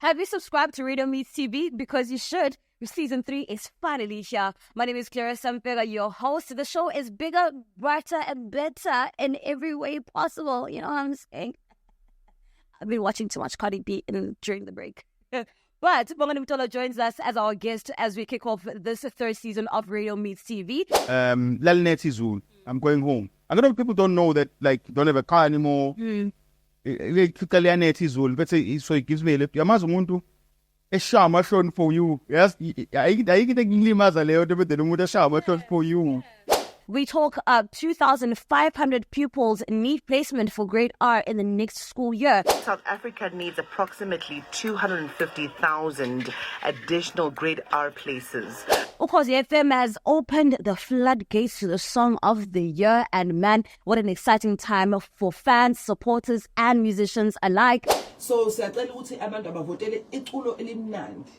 Have you subscribed to Radio Meets TV? Because you should. Season 3 is finally here. My name is Clarissa Mfeka, your host. The show is bigger, brighter, and better in every way possible. You know what I'm saying? I've been watching too much Cardi B during the break. But Bongani Mtolo joins us as our guest as we kick off this third season of Radio Meets TV. I'm going home. A lot of people don't know that, like, don't have a car anymore. So it gives me a lift. Yamazi umuntu eshama shone for you. Yes, ayikho ngilimaza leyo nto bede umuntu eshama shone for you. We talk 2,500 pupils need placement for grade R in the next school year. South Africa needs approximately 250,000 additional grade R places. Ukhozi FM has opened the floodgates to the Song of the Year, and man, what an exciting time for fans, supporters, and musicians alike. So siyacela ukuthi abantu abavotele iculo elimnandi.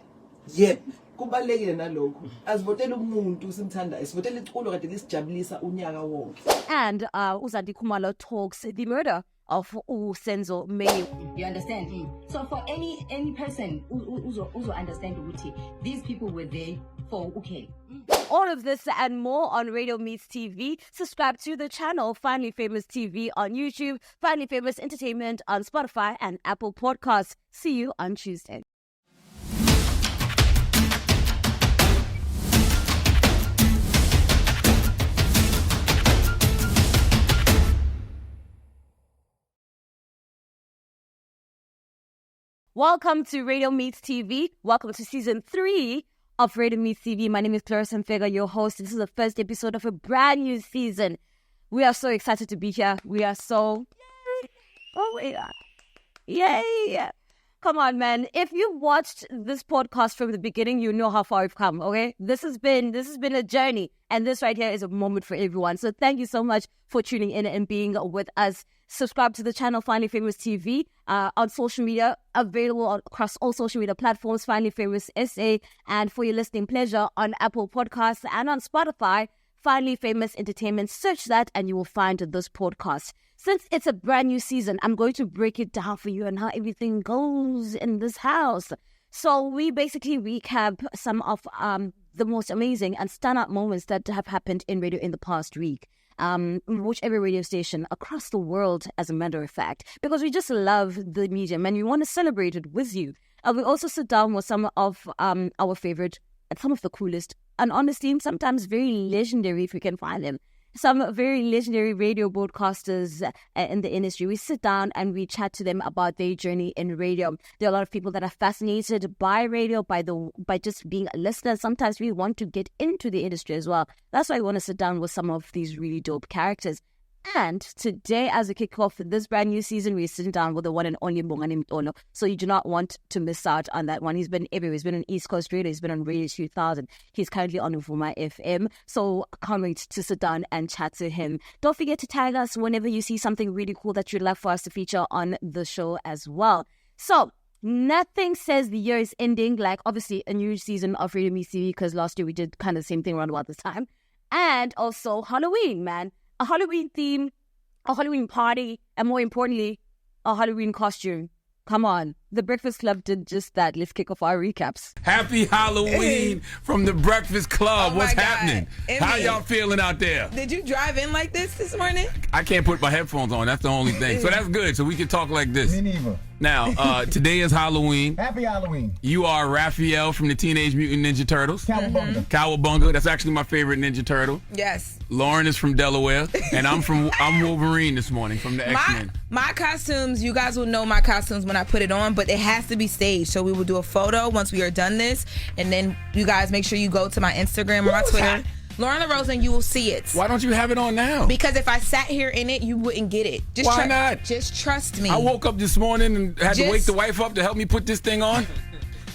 Yep. Kubalekile nalokho. Asivotele umuntu simthandayo. Sivotele iculo kade lisijabulisa unyaka wonke. And Uzandi Khumalo talks the murder of Senzo May. You understand? So for any person who understand ukuthi these people were there for okay. All of this and more on Radio Meets TV. Subscribe to the channel Finally Famous TV on YouTube, Finally Famous Entertainment on Spotify and Apple Podcasts. See you on Tuesday. Welcome to Radio Meets TV. Welcome to Season 3 of Radio Meets TV. My name is Clarissa Mfeka, your host. This is the first episode of a brand new season. We are so excited to be here. We are so... Yay! Come on, man. If you watched this podcast from the beginning, you know how far we've come, okay? This has been a journey, and this right here is a moment for everyone. So thank you so much for tuning in and being with us. Subscribe to the channel Finally Famous TV on social media, available across all social media platforms, Finally Famous SA, and for your listening pleasure on Apple Podcasts and on Spotify, Finally Famous Entertainment. Search that and you will find this podcast. Since it's a brand new season, I'm going to break it down for you and how everything goes in this house. So we basically recap some of the most amazing and standout moments that have happened in radio in the past week. Whichever radio station across the world, as a matter of fact, because we just love the medium and we want to celebrate it with you. We also sit down with some of our favorite and some of the coolest and honestly sometimes very legendary, if we can find them, some very legendary radio broadcasters in the industry. We sit down and we chat to them about their journey in radio. There are a lot of people that are fascinated by radio, by just being a listener. Sometimes we want to get into the industry as well. That's why I want to sit down with some of these really dope characters. And today, as we kick off this brand new season, we're sitting down with the one and only Bongani Mtolo. So you do not want to miss out on that one. He's been everywhere. He's been on East Coast Radio. He's been on Radio 2000. He's currently on VUMA FM. So I can't wait to sit down and chat to him. Don't forget to tag us whenever you see something really cool that you'd love for us to feature on the show as well. So nothing says the year is ending like obviously a new season of Radio Meets TV, because last year we did kind of the same thing around about this time. And also Halloween, man. A Halloween theme, a Halloween party, and more importantly, a Halloween costume. Come on. The Breakfast Club did just that. Let's kick off our recaps. Happy Halloween from the Breakfast Club. Oh What's my God. happening? How y'all feeling out there? Did you drive in like this morning? I can't put my headphones on. That's the only thing. So that's good. So we can talk like this. Me neither. Now, today is Halloween. Happy Halloween. You are Raphael from the Teenage Mutant Ninja Turtles. Cowabunga. Cowabunga. That's actually my favorite Ninja Turtle. Yes. Lauren is from Delaware. And I'm Wolverine this morning from the X-Men. My costumes, you guys will know my costumes when I put it on, but it has to be staged. So we will do a photo once we are done this. And then you guys make sure you go to my Instagram or my Twitter. Lauren LaRose, and you will see it. Why don't you have it on now? Because if I sat here in it, you wouldn't get it. Why not? Just trust me. I woke up this morning and had to wake the wife up to help me put this thing on.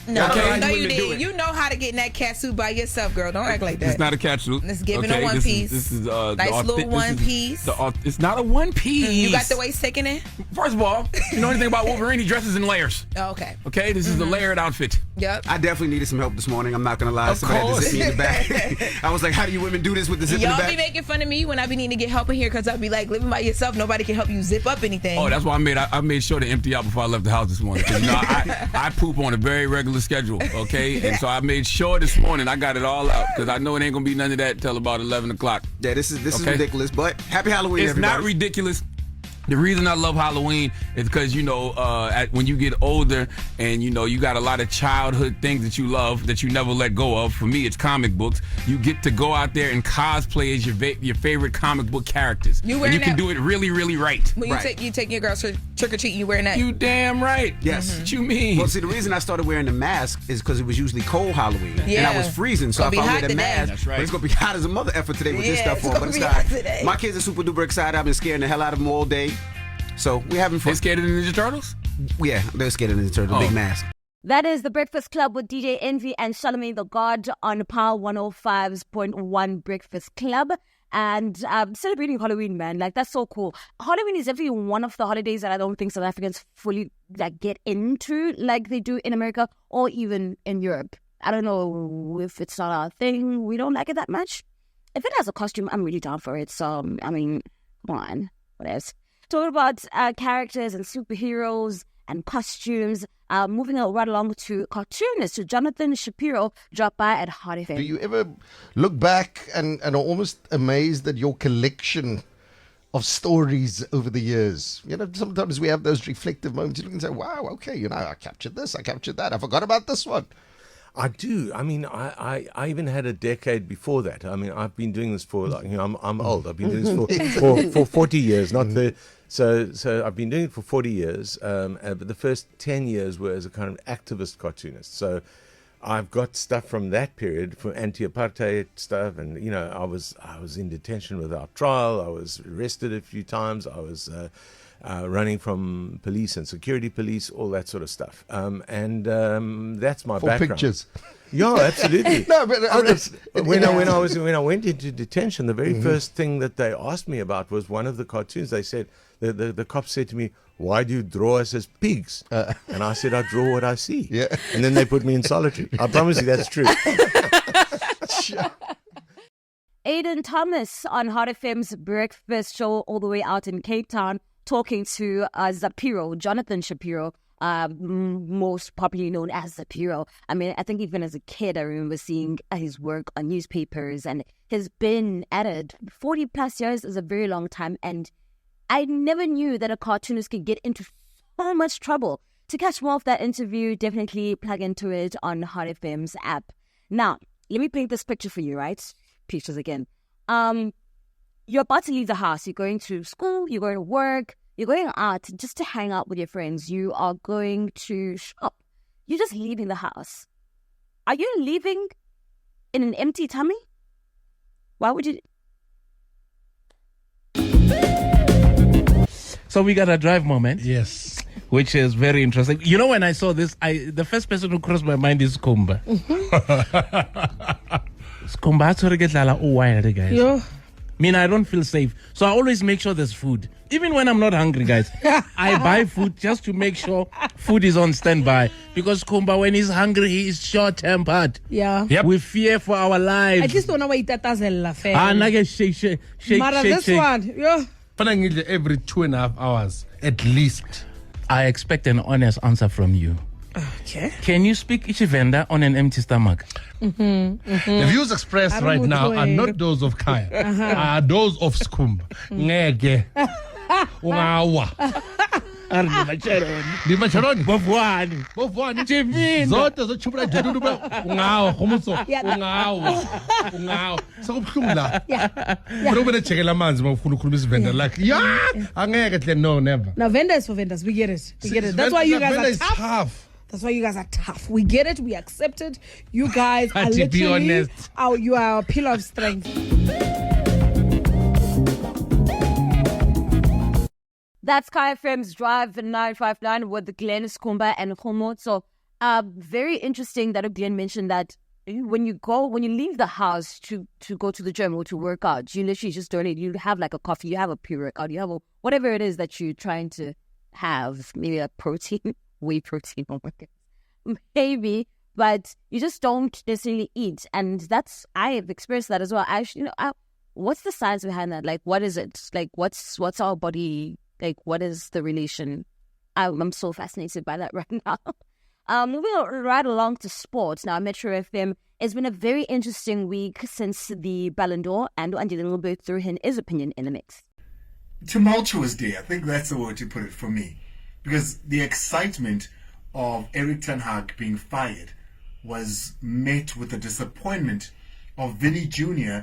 No, Okay. no, you Women do did. it. You know how to get in that cat suit by yourself, girl. Don't act like that. It's not a cat suit. Let's give it a Okay, one piece. This is Nice little one piece. It's not a one piece. You got the waist taken in? First of all, you know anything about Wolverine? He dresses in layers. Oh, okay. Okay, this is the layered outfit. Yep. I definitely needed some help this morning. I'm not gonna lie. Of Somebody had to course. zip me in the back. I was like, "How do you women do this with the zip in Y'all the be back?" making fun of me when I be needing to get help in here because I be like living by yourself. Nobody can help you zip up anything. Oh, that's why I made sure to empty out before I left the house this morning. 'Cause, you know, I poop on a very regular schedule, okay? And so I made sure this morning I got it all out because I know it ain't gonna be none of that till about 11 o'clock. Yeah, this is Okay. ridiculous. But happy Halloween, It's everybody. not ridiculous. The reason I love Halloween is because, you know, when you get older and, you know, you got a lot of childhood things that you love that you never let go of. For me, it's comic books. You get to go out there and cosplay as your favorite comic book characters. You and wearing you can that- do it really, really right. When you Right. take your girls trick or treating, you wearing that? You damn right. Yes. What you mean? Well, see, the reason I started wearing the mask is because it was usually cold Halloween, and Yeah. I was freezing. So Gonna if be I wear hot the today. mask, That's right. but it's gonna be hot as a mother effort today with this Yeah, stuff it's on. gonna But it's be not. hot today. My kids are super duper excited. I've been scaring the hell out of them all day. So we're having They fun. scared of the Ninja Turtles? Yeah, they're scared of the big mask. That is The Breakfast Club with DJ Envy and Charlamagne the God on Power 105.1 Breakfast Club. And celebrating Halloween, man. Like, that's so cool. Halloween is definitely one of the holidays that I don't think South Africans fully get into like they do in America or even in Europe. I don't know if it's not our thing. We don't like it that much. If it has a costume, I'm really down for it. So, I mean, come on. What else? Talking about characters and superheroes and costumes. Moving right along to cartoonist Jonathan Shapiro dropped by at Hot FM. Do you ever look back and are almost amazed at your collection of stories over the years? You know, sometimes we have those reflective moments. You look and say, wow, okay, you know, I captured this, I captured that, I forgot about this one. I do. I mean, I even had a decade before that. I mean, I've been doing this for, like, you know, I'm old. I've been doing this for 40 years, not the. So I've been doing it for 40 years. But the first 10 years were as a kind of activist cartoonist. So I've got stuff from that period, from anti-apartheid stuff, and you know, I was in detention without trial. I was arrested a few times. I was running from police and security police, all that sort of stuff. And that's my For background. pictures. Yeah, absolutely. No, but when I went into detention, the very first thing that they asked me about was one of the cartoons. They said the cops said to me, "Why do you draw us as pigs?" And I said, "I draw what I see." Yeah. And then they put me in solitary. I promise you, that's true. Aidan Thomas on Hot FM's Breakfast Show all the way out in Cape Town, talking to Jonathan Shapiro, most popularly known as Shapiro. I mean, I think even as a kid, I remember seeing his work on newspapers, and he's been at it 40 plus years is a very long time. And I never knew that a cartoonist could get into so much trouble. To catch more of that interview, definitely plug into it on Hot FM's app. Now, let me paint this picture for you, right? Pictures again. You're about to leave the house. You're going to school, you're going to work, you're going out just to hang out with your friends. You are going to shop. You're just leaving the house. Are you leaving in an empty tummy? Why would you? So we got a drive moment. Yes. Which is very interesting. You know, when I saw this, the first person who crossed my mind is Kumba. Kumba, that's what I get wild, guys. Yeah. I mean, I don't feel safe. So I always make sure there's food. Even when I'm not hungry, guys. I buy food just to make sure food is on standby. Because Kumba, when he's hungry, he is short-tempered. Yeah. Yep. We fear for our lives. At least don't know why itatazela fair. Nugget shake. Mara, this one, yeah. Every 2.5 hours, at least. I expect an honest answer from you. Okay. Can you speak Ishivenda on an empty stomach? The views expressed right now are not those of Kaya, are those of Skumba. Ngeke. Ungawa. Dimacharoni. Bovwani. Zote zochubula dudu ungawa khumuso ungawa sekubhlungu la Robert chekela amanzi mawufuna ukukhuluma isivenda like angeke hle no never. Now vendors for vendors, we get it. That's why you guys are tough. That's why you guys are tough. We get it. We accept it. You guys are literally you are a pillar of strength. That's Kai FM's Drive 959 with Glenn Skumba and Khomotso. Very interesting that Glenn mentioned that when you leave the house to go to the gym or to work out, you literally just don't eat. You have like a coffee, you have a pre-workout, you have whatever it is that you're trying to have, maybe a protein, whey protein, oh my God, maybe, but you just don't necessarily eat. And I have experienced that as well. Actually, what's the science behind that? Like, what is it? Like, what's our body, like, what is the relation? I'm so fascinated by that right now. Moving right along to sports now. Metro FM. It's been a very interesting week since the Ballon d'Or, and Andy Lingelberg threw in his opinion in the mix. Tumultuous day. I think that's the word to put it for me, because the excitement of Erik ten Hag being fired was met with the disappointment of Vinny Jr.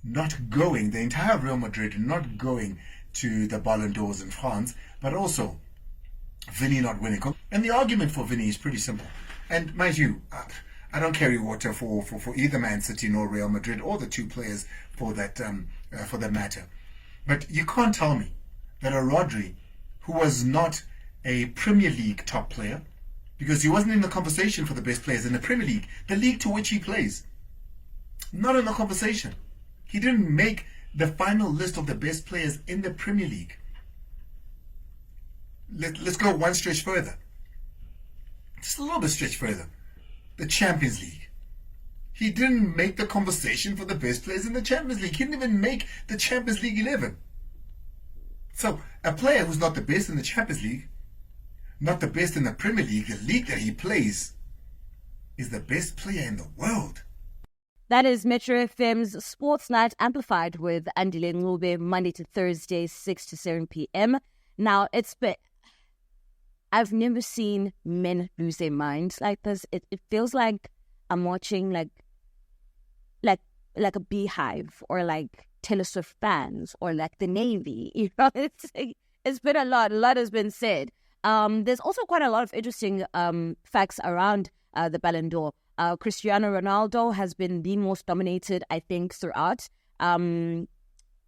not going, the entire Real Madrid not going to the Ballon d'Ors in France, but also Vinny not winning. And the argument for Vinny is pretty simple. And mind you, I don't carry water for either Man City nor Real Madrid, or the two players for that matter. But you can't tell me that a Rodri, who was not a Premier League top player, because he wasn't in the conversation for the best players in the Premier League, the league to which he plays, not in the conversation. He didn't make the final list of the best players in the Premier League. Let's go one stretch further. Just a little bit stretch further. The Champions League. He didn't make the conversation for the best players in the Champions League. He didn't even make the Champions League 11. So a player who's not the best in the Champions League, not the best in the Premier League, the league that he plays, is the best player in the world. That is Metro FM's Sports Night Amplified with Andile Ngube, Monday to Thursday, 6 to 7 p.m. Now, I've never seen men lose their minds like this. It feels like I'm watching like a beehive, or like Taylor Swift fans, or like the Navy. You know, it's been a lot. A lot has been said. There's also quite a lot of interesting facts around the Ballon d'Or. Cristiano Ronaldo has been the most dominated, I think, throughout. Lionel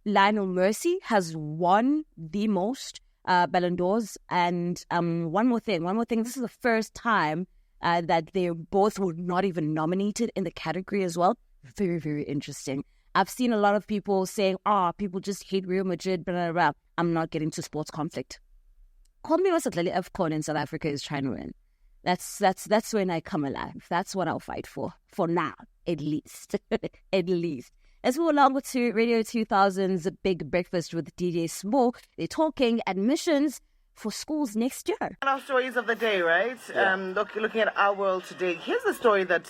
Messi has won the most Ballon d'Ors. And one more thing. This is the first time that they both were not even nominated in the category as well. Very, very interesting. I've seen a lot of people saying, people just hate Real Madrid, blah, blah, blah. I'm not getting to sports conflict. Call me what's F-Con in South Africa is trying to win. That's when I come alive. That's what I'll fight for now, at least. At least. Let's move along to Radio 2000's Big Breakfast with DJ Smo. They're talking admissions for schools next year. Our stories of the day, right? Yeah. Looking at our world today. Here's the story that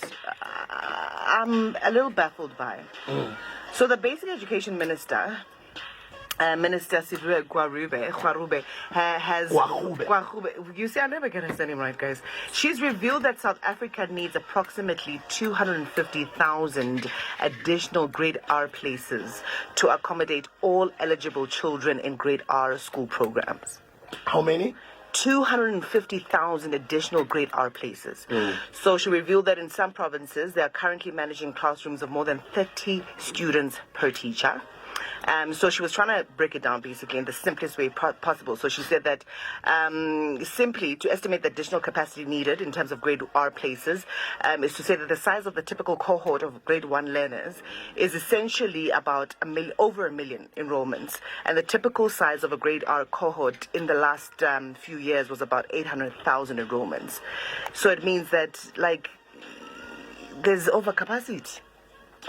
I'm a little baffled by. So the Basic Education Minister, Minister Siphiwe Gwarube has... Gwarube. You see, I never get her name right, guys. She's revealed that South Africa needs approximately 250,000 additional Grade R places to accommodate all eligible children in Grade R school programs. How many? 250,000 additional Grade R places. So she revealed that in some provinces, they are currently managing classrooms of more than 30 students per teacher. So she was trying to break it down basically in the simplest way possible. So she said that simply to estimate the additional capacity needed in terms of Grade R places is to say that the size of the typical cohort of Grade 1 learners is essentially about over a million enrollments. And the typical size of a Grade R cohort in the last few years was about 800,000 enrollments. So it means that, like, there's overcapacity.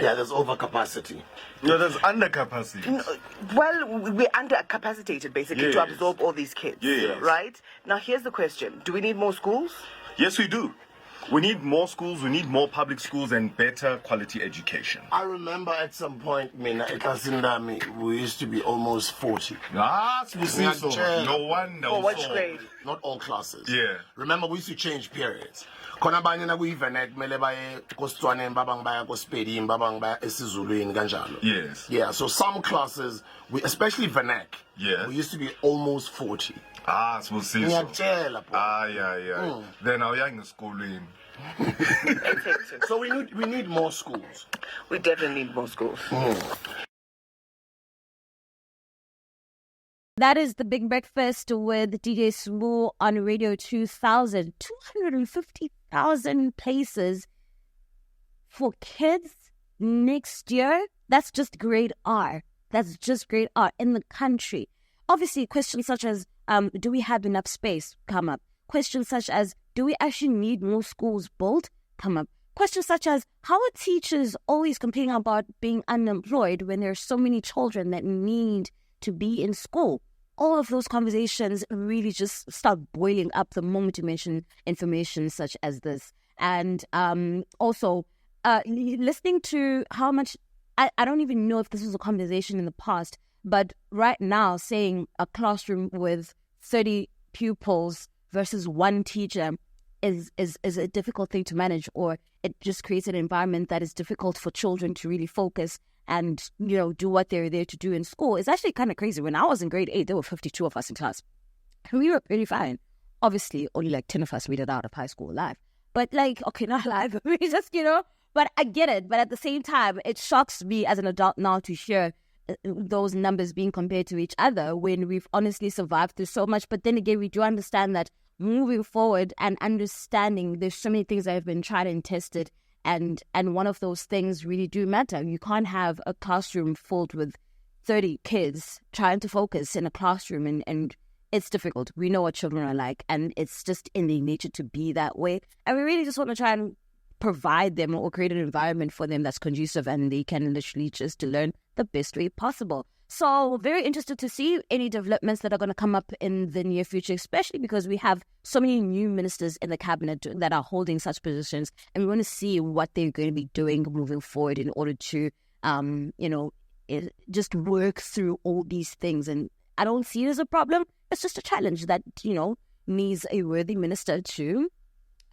Yeah, there's overcapacity. No, there's undercapacity. Well, we're undercapacitated basically to absorb all these kids. Yes. Right? Now, here's the question. Do we need more schools? Yes, we do. We need more schools, we need more public schools and better quality education. I remember at some point, we used to be almost 40. No wonder. For which grade? Not all classes. Yeah. Remember, we used to change periods. Yes. Yeah, so some classes, especially Vernac, we used to be almost 40. So see. Then our young school in. So we need more schools. We definitely need more schools. That is the Big Breakfast with DJ Smooth on Radio 2000. 250,000 places for kids next year. That's just grade R. That's just grade R in the country. Obviously, questions such as, do we have enough space come up? Questions such as, do we actually need more schools built come up? Questions such as, how are teachers always complaining about being unemployed when there are so many children that need to be in school? All of those conversations really just start boiling up the moment you mention information such as this. And also, listening to how much, I don't even know if this was a conversation in the past, but right now saying a classroom with 30 pupils versus one teacher is a difficult thing to manage, or it just creates an environment that is difficult for children to really focus and, you know, do what they're there to do in school. It's actually kind of crazy. When I was in grade 8, there were 52 of us in class. We were pretty fine. Obviously, only like 10 of us made it out of high school alive. But like, okay, not alive. We just, you know, but I get it. But at the same time, it shocks me as an adult now to hear those numbers being compared to each other when we've honestly survived through so much. But then again, we do understand that moving forward and understanding there's so many things that have been tried and tested, and one of those things really do matter. You can't have a classroom filled with 30 kids trying to focus in a classroom, and it's difficult. We know what children are like, and it's just in their nature to be that way. And we really just want to try and provide them or create an environment for them that's conducive and they can literally just to learn the best way possible. So very interested to see any developments that are going to come up in the near future, especially because we have so many new ministers in the cabinet that are holding such positions, and we want to see what they're going to be doing moving forward in order to, just work through all these things. And I don't see it as a problem. It's just a challenge that, needs a worthy minister to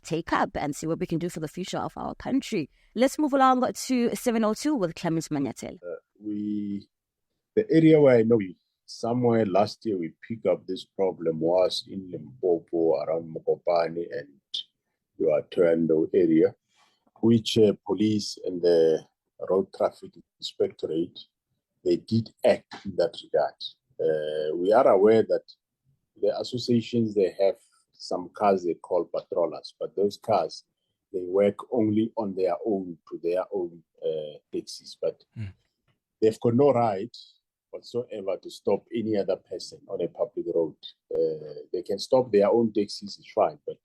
take up and see what we can do for the future of our country. Let's move along to 702 with Clemens Manyatel. The area where I know somewhere last year we picked up this problem was in Limpopo, around Mokopane and your Toronto area, which police and the road traffic inspectorate, they did act in that regard. We are aware that the associations, they have some cars they call patrollers, but those cars, they work only on their own, to their own taxis, but they've got no right whatsoever to stop any other person on a public road. They can stop their own taxis, it's fine, but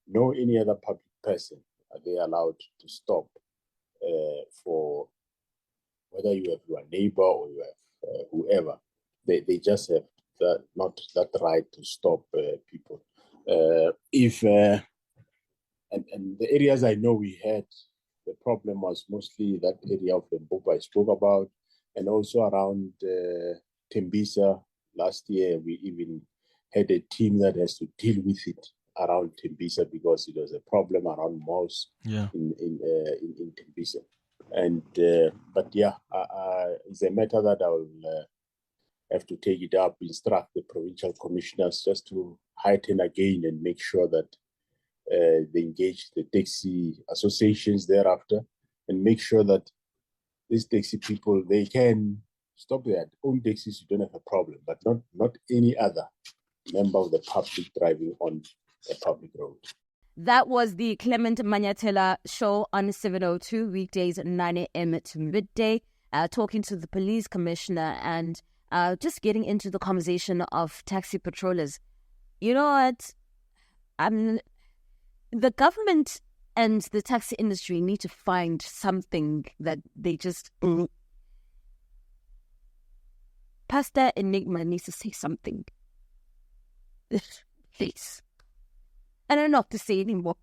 no any other public person are they allowed to stop for whether you have your neighbor or you have whoever. They just have not that right to stop people. And the areas I know we had, the problem was mostly that area of Limpopo I spoke about, and also around Tembisa. Last year, we even had a team that has to deal with it around Tembisa because it was a problem around malls in Tembisa. And but yeah, it's a matter that I will have to take it up, instruct the provincial commissioners just to heighten again and make sure that they engage the taxi associations thereafter and make sure that these taxi people, they can stop their own taxis, you don't have a problem, but not any other member of the public driving on a public road. That was the Clement Manyatela show on 702, weekdays at 9 a.m. to midday, talking to the police commissioner and just getting into the conversation of taxi patrollers. You know what? The government and the taxi industry need to find something that they just... Pastor Enigma needs to say something. Please. I don't know what to say anymore.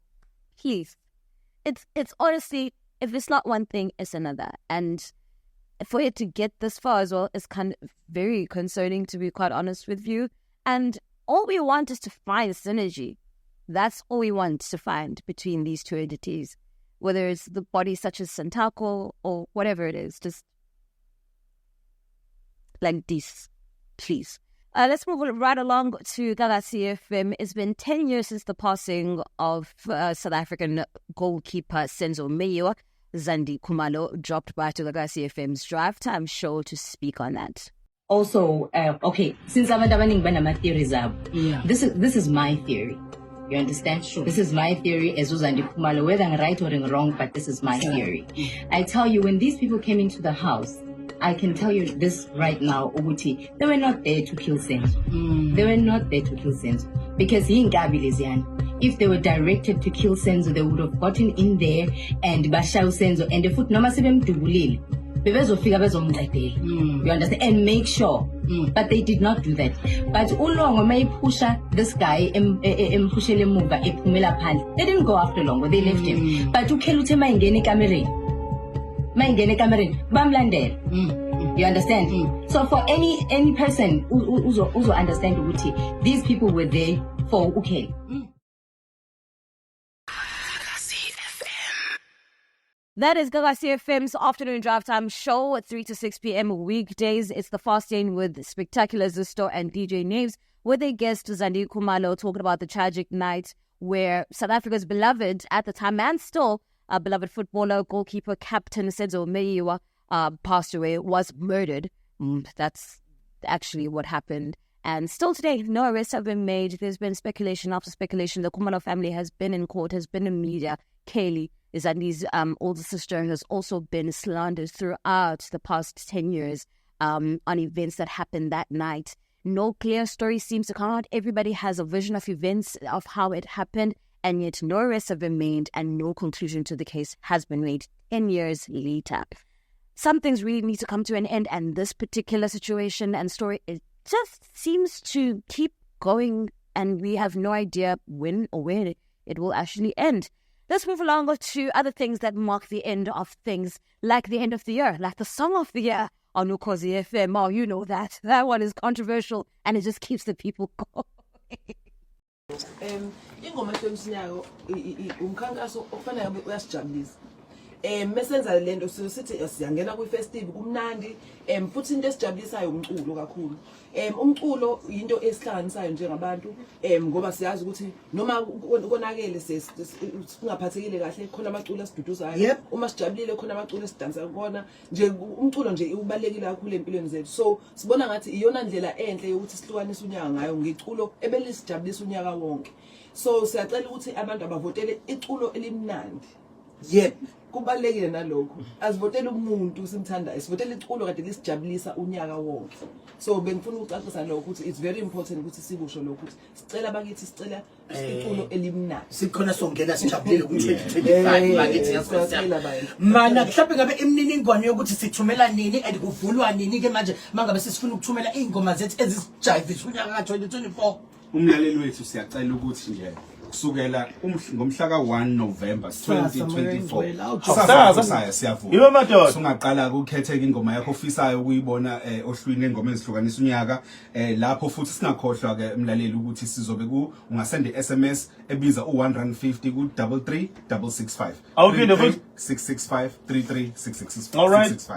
Please. It's honestly, if it's not one thing, it's another. And for it to get this far as well is kind of very concerning, to be quite honest with you. And all we want is to find synergy. That's all we want to find between these two entities, whether it's the bodies such as Santaco or whatever it is, just like this, please. Let's move right along to GAGASI FM. It's been 10 years since the passing of South African goalkeeper Senzo Meyiwa. Zandi Kumalo dropped by to GAGASI FM's Drive Time show to speak on that. also, okay, since abantu abaningi banama-theories abo, this is my theory. You understand? Sure. This is my theory as Uzandi Kumalo, whether I'm right or wrong, but this is my theory. I tell you, when these people came into the house, I can tell you this right now, Uguti, they were not there to kill Senzo. They were not there to kill Senzo. Because if they were directed to kill Senzo, they would have gotten in there and Bashau Senzo and the foot no masibem dubulil. You understand? And make sure. But they did not do that. But ulongo may push this guy they didn't go after Longo, they left him. But ukelute maingene kamerin. Bamlander. You understand? So for any person who understand Uti, these people were there for okay. That is GAGASI FM's afternoon drive time show at 3 to 6 p.m. weekdays. It's the Fast Lane with Spectacular Zisto and DJ Naves, with their guest Zandi Kumalo talking about the tragic night where South Africa's beloved, at the time and still, beloved footballer, goalkeeper, captain Senzo Meyiwa passed away, was murdered. That's actually what happened. And still today, no arrests have been made. There's been speculation after speculation. The Kumalo family has been in court, has been in media. Kaylee, Zandi's older sister, has also been slandered throughout the past 10 years on events that happened that night. No clear story seems to come out. Everybody has a vision of events, of how it happened, and yet no arrests have been made and no conclusion to the case has been made 10 years later. Some things really need to come to an end, and this particular situation and story, it just seems to keep going, and we have no idea when or where it will actually end. Let's move along to other things that mark the end of things, like the end of the year, like the song of the year on Ukhozi FM. Oh, you know that. That one is controversial, and it just keeps the people going. Ingoma yomsinyako umkhankaso ofanayo uyasijabulisa. Mesenza lento sithi siyangena kwi-festive kumnandi futhi into esijabulisayo umculo kakhulu. Umculo into esihlanganisayo njengabantu ngoba siyazi ukuthi noma konakele singaphathekile kahle khona amaculo asiduduzayo. Uma sijabulile khona amaculo esidansa khona nje umculo nje ubalekile kakhulu empilweni zethu. So sibona ngathi iyona ndlela enhle yokuthi sihlukanise unyaka ngayo ngeculo ebelisijabulisa unyaka wonke. So siyacela ukuthi abantu abavotele iculo elimnandi. Kubalekile nalokho. Asivotele umuntu simthandayo. Sivotele iculo kade lisijabulisa unyaka wonke. So bengifuna ukucacisa lokho ukuthi it's very important ukuthi sikusho lokho ukuthi sicela bakithi sicela iculo elimnandi. Sikhona songena sijabulile ku-2025 bakithi yasicela bayini. Mana mhlawumbe ngabe imininingwane yokuthi sithumela nini and kuvulwa nini ke manje mangabe sisifuna ukuthumela ingoma zethu ezisijayivisa unyaka ka-2024. Umlaleli wethu siyacela ukuthi nje kusukela ngomhla ka-1 November 2024 siyavuma sungaqala ukukhetheka ingoma yakho ofisayo ukuyibona ohlwini lengoma ezihlukanisa unyaka lapho futhi singakhohlwa ke umlaleli ukuthi sizobe ungasenda SMS ebiza u150 ku 33665 awuphinde futhi 665 336665. All right.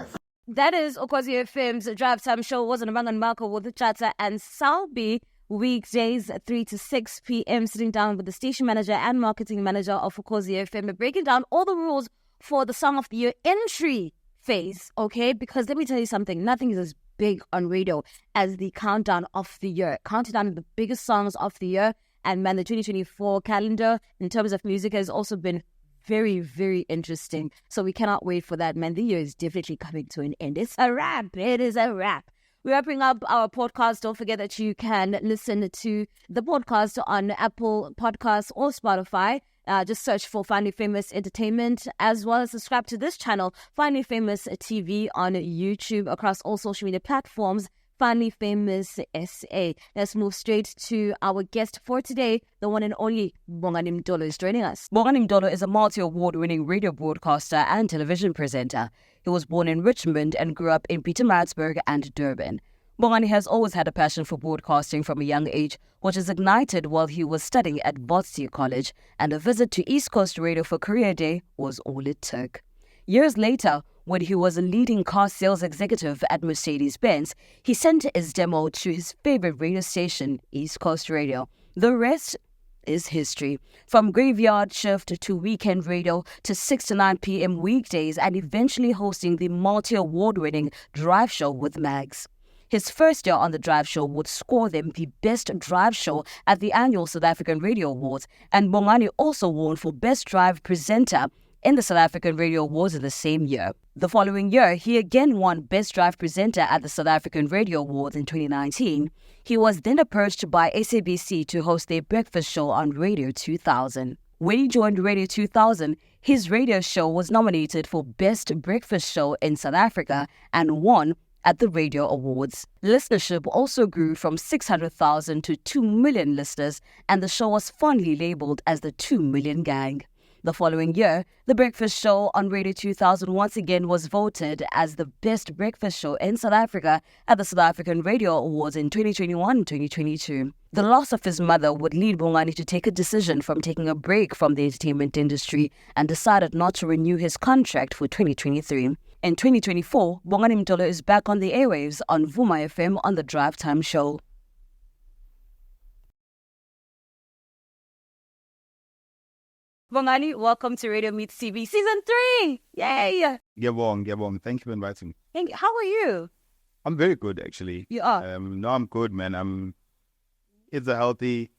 That is Ukhozi FM's Drive Time Show. Wasn't a Bongani Marco with Chata and Salbi. Weekdays 3 to 6 p.m. sitting down with the station manager and marketing manager of Ukhozi FM, breaking down all the rules for the Song of the Year entry phase, okay? Because let me tell you something, nothing is as big on radio as the countdown of the year. Counting down the biggest songs of the year, and man, the 2024 calendar in terms of music has also been very, very interesting. So we cannot wait for that, man. The year is definitely coming to an end. It's a wrap. It is a wrap. We're wrapping up our podcast. Don't forget that you can listen to the podcast on Apple Podcasts or Spotify. Just search for Finally Famous Entertainment, as well as subscribe to this channel, Finally Famous TV, on YouTube, across all social media platforms, Finally Famous SA. Let's move straight to our guest for today, the one and only Bongani Mtolo is joining us. Bongani Mtolo is a multi-award-winning radio broadcaster and television presenter. He was born in Richmond and grew up in Pietermaritzburg and Durban. Bongani has always had a passion for broadcasting from a young age, which was ignited while he was studying at Botsey College, and a visit to East Coast Radio for Career Day was all it took. Years later, when he was a leading car sales executive at Mercedes-Benz, he sent his demo to his favorite radio station, East Coast Radio. The rest is history. From graveyard shift to weekend radio to 6 to 9 p.m. weekdays, and eventually hosting the multi-award-winning Drive Show with Mags. His first year on the Drive Show would score them the Best Drive Show at the annual South African Radio Awards, and Bongani also won for Best Drive Presenter in the South African Radio Awards in the same year. The following year, he again won Best Drive Presenter at the South African Radio Awards in 2019. He was then approached by SABC to host their breakfast show on Radio 2000. When he joined Radio 2000, his radio show was nominated for Best Breakfast Show in South Africa and won at the Radio Awards. Listenership also grew from 600,000 to 2 million listeners, and the show was fondly labeled as the 2 Million Gang. The following year, The Breakfast Show on Radio 2000 once again was voted as the best breakfast show in South Africa at the South African Radio Awards in 2021 and 2022. The loss of his mother would lead Bongani to take a decision from taking a break from the entertainment industry and decided not to renew his contract for 2023. In 2024, Bongani Mtolo is back on the airwaves on VUMA FM on the Drive Time Show. Bongani, welcome to Radio Meets TV Season 3! Yay! Gabong. Thank you for inviting me. Thank you. How are you? I'm very good, actually. You are? No, I'm good, man. Kids are healthy.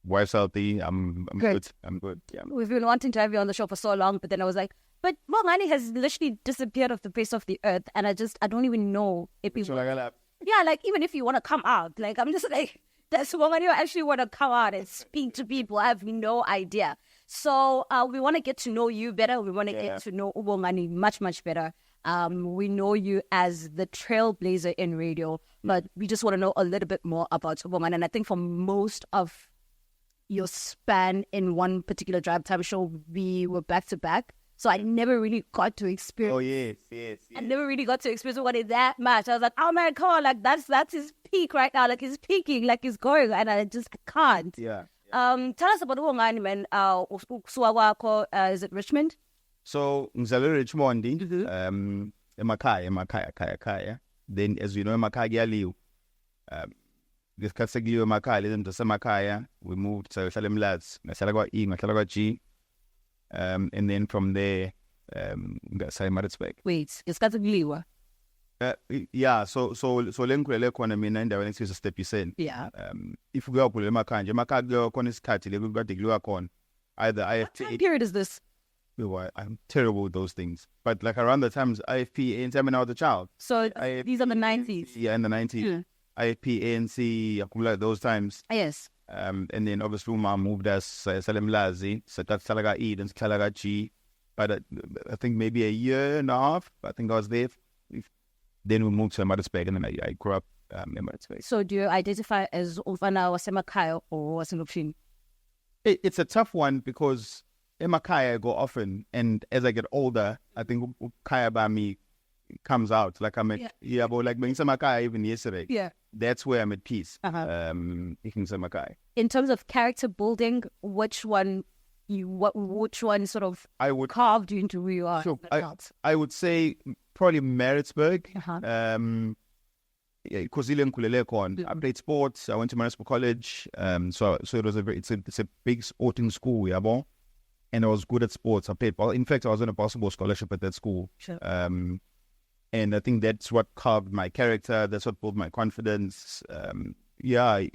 Wife's healthy. I'm good. I'm good. Yeah. We've been wanting to have you on the show for so long, but then I was like, but Bongani has literally disappeared off the face of the earth, and I don't even know if people... Yeah, like, even if you want to come out, like, I'm just like, does Bongani actually want to come out and speak to people? I have no idea. So we want to get to know you better. We want to get to know Bongani much, much better. We know you as the trailblazer in radio, but we just want to know a little bit more about Bongani. And I think for most of your span in one particular Drive Time show, we were back to back. So I never really got to experience. Oh, yes. I never really got to experience Bongani that much. I was like, oh man, come on, like that's his peak right now. Like he's peaking, like he's going, and I just can't. Yeah. Tell us about Bongani, man. Is it Richmond? So, ngizalelwe Richmond, emakhaya. Then, as you know, emakhaya kuyaliwa. Ngesikhathi sekuliwa emakhaya, lezi zasemakhaya, we moved to Salemlads, ngahlala kwa-E, ngahlala kwa-G. And then from there, Maritzburg. Wait, ngesikhathi kuliwa? Yeah, so lengikhulele khona mina endaweni ekuthiwa Stephenson. Yeah. If we go up emakhaya nje, emakhaya kuliwa khona isikhathi lekade kuliwa khona. Either IFP. What time period is this? I'm terrible with those things. But like around the times IFP, ANC, when I was a child. So these are the 90s? Yeah, in the 90s. IFP, ANC, those times. Yes. And then obviously my moved us Salemlazi, so that's Talaga E, then Talaga G. But I think maybe a year and a half, I think I was there. Then we moved to Maritzburg, and then I grew up in Maritzburg. So do you identify as Ufana Wasemakhaya or Wasenopshin? It's a tough one because Emakaya I go often, and as I get older, I think Kaya by me comes out. Like I'm at, but like being Samakaya even yesterday. Yeah. That's where I'm at peace. In terms of character building, which one sort of carved you into who you are? Sure. I would say probably Maritzburg. I played sports. I went to Maritzburg College. So it was it's a big sporting school, and I was good at sports. I played ball. In fact, I was on a basketball scholarship at that school. Sure. And I think that's what carved my character. That's what built my confidence. I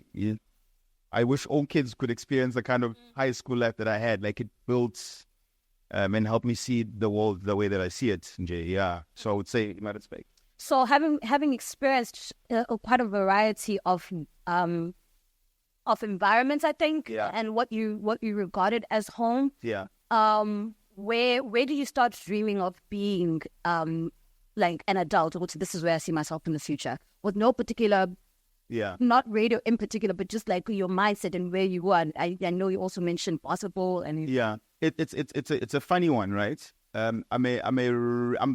wish all kids could experience the kind of high school life that I had. Like it built and helped me see the world the way that I see it. Yeah. So I would say Maritzburg. So having experienced quite a variety of environments, I think, and what you regarded as home. Yeah. Where did you start dreaming of being like an adult? This is where I see myself in the future, with no particular, not radio in particular, but just like your mindset and where you were. And I know you also mentioned basketball and it's a funny one, right? I'm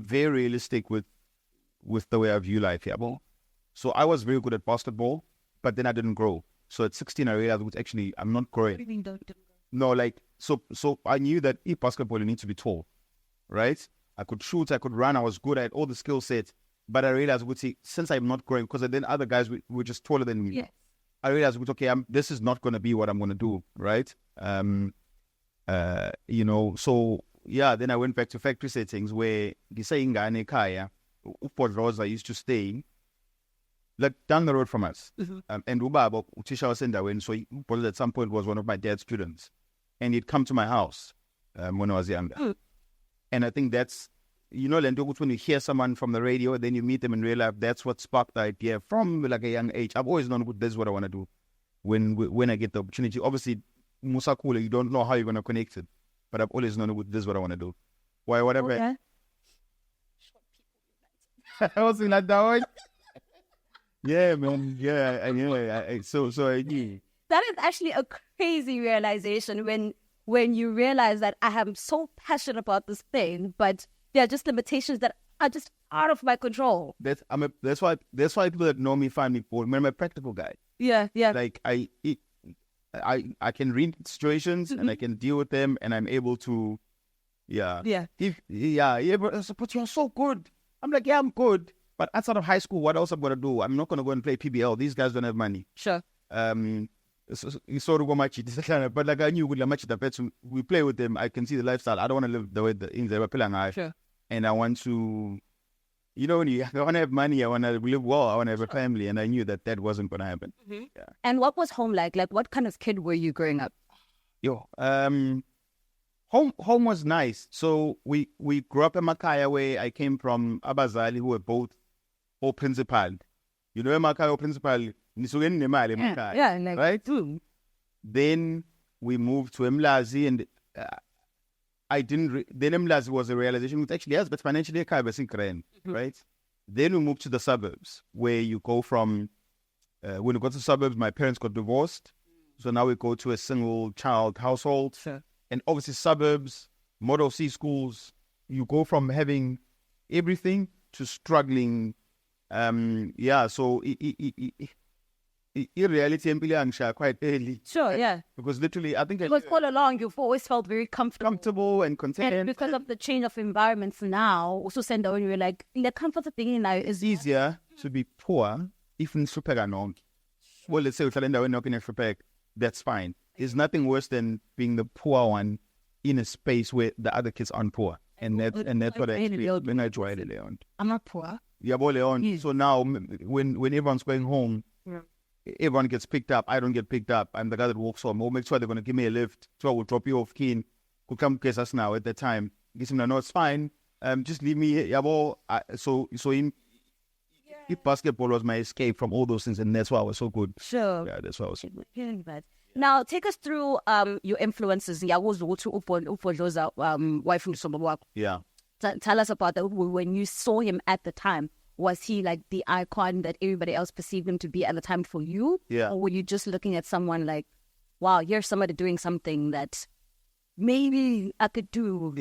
very realistic with the way I view life, So I was very good at basketball, but then I didn't grow. So at 16, I realized actually I'm not growing. No, like so I knew that in basketball you need to be tall, right? I could shoot, I could run, I was good at all the skill sets, but I realized, since I'm not growing, because then other guys were just taller than me. Yes. I realized, this is not going to be what I'm going to do, right? So then I went back to factory settings where I used to stay. like down the road from us. And Ubaba, Utisha was in there when, so he at some point was one of my dad's students. And he'd come to my house when I was younger. And I think that's, you know, when you hear someone from the radio, then you meet them in real life, that's what sparked the idea from like a young age. I've always known this is what I want to do when I get the opportunity. Obviously, Musa Kula, you don't know how you're going to connect it, but I've always known this is what I want to do. Why, whatever. Okay. I was like that one. Yeah, man. Yeah. So I knew. That is actually a crazy realization when you realize that I am so passionate about this thing, but there are just limitations that are just out of my control. That's why people that know me find me bored. I'm a practical guy. Yeah. Like I can read situations and I can deal with them, and I'm able to, but you're so good. I'm like, yeah, I'm good. But outside of high school, what else I'm gonna do? I'm not gonna go and play PBL. These guys don't have money. Sure. You sort of go much, but like I knew with much the pets, we play with them. I can see the lifestyle. I don't want to live the way the things they were playing. Sure. And I want to, you know, I want to have money. I want to live well. I want to have a family. And I knew that wasn't going to happen. Yeah. And what was home like? Like, what kind of kid were you growing up? Home was nice. So we grew up in Makaya, where I came from Abazali, who were both all principal. You know, Makaya principal. Yeah, right? Then we moved to Mlazi, and then Mlazi was a realization, which actually yes, but financially right? Then we moved to the suburbs, where you go from, when you go to the suburbs, my parents got divorced. So now we go to a single child household. Sure. And obviously suburbs, Model C schools, you go from having everything to struggling. So in reality, I'm quite early. Sure, yeah. Because literally, I think because all along you've always felt very comfortable and content. And because of the change of environments now, also send when you're like, the comfort of being now is easier to be poor, even super non. Well, let's say we're not in a that's fine. It's nothing worse than being the poor one in a space where the other kids aren't poor. And that's what I experienced when I joined Leon. I'm not poor. Yeah, Leon. So now when everyone's going home, everyone gets picked up. I don't get picked up. I'm the guy that walks home. We'll make sure they're going to give me a lift. So I will drop you off. Keen could come kiss us now at that time. Gives him no, it's fine. Just leave me. So basketball was my escape from all those things, and that's why I was so good. Sure. Yeah, that's why I was so good. Hearing that. Now, take us through your influences. Yeah. Tell us about that. When you saw him at the time, was he like the icon that everybody else perceived him to be at the time for you? Yeah. Or were you just looking at someone like, wow, here's somebody doing something that maybe I could do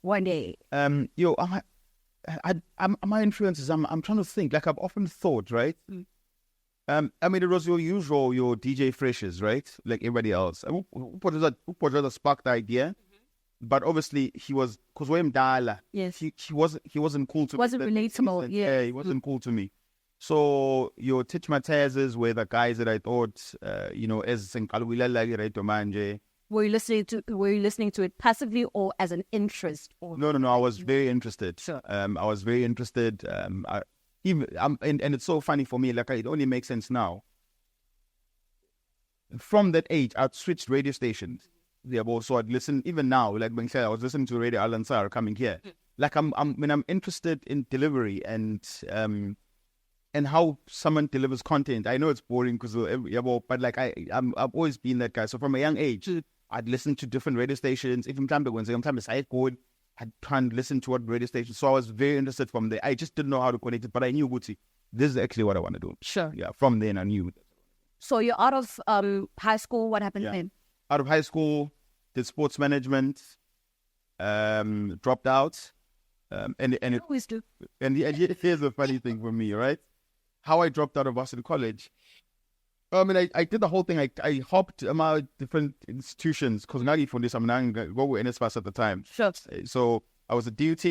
one day? My influences, I'm trying to think. Like I've often thought, right? I mean, it was your usual, your DJ Freshes, right? Like everybody else. Who sparked the idea? But obviously he was, because we're Mdala. Yes. He wasn't cool to me. Wasn't relatable. Yeah, he wasn't cool to me. So your Titch Matazes were the guys that I thought, as Senkalwila right manje. Were you listening to it passively or as an interest? Or No. I was very interested. Sure. I was very interested. And it's so funny for me. Like it only makes sense now. From that age, I'd switched radio stations. Yeah, so I'd listen even now. Like when I was listening to Radio Al Ansar coming here. Like when I'm interested in delivery and how someone delivers content. I know it's boring because but like I've always been that guy. So from a young age, I'd listen to different radio stations. Even sometimes I'd try and listen to what radio stations. So I was very interested from there. I just didn't know how to connect it, but I knew this is actually what I want to do. Sure. Yeah. From then I knew. So you're out of high school. What happened then? Out of high school, did sports management, dropped out, and it always do. And here's the funny thing for me, right? How I dropped out of Boston College. I mean, I did the whole thing. I hopped among different institutions because now for this, I'm not going to go with NSFAS at the time. Sure. So I was at DUT.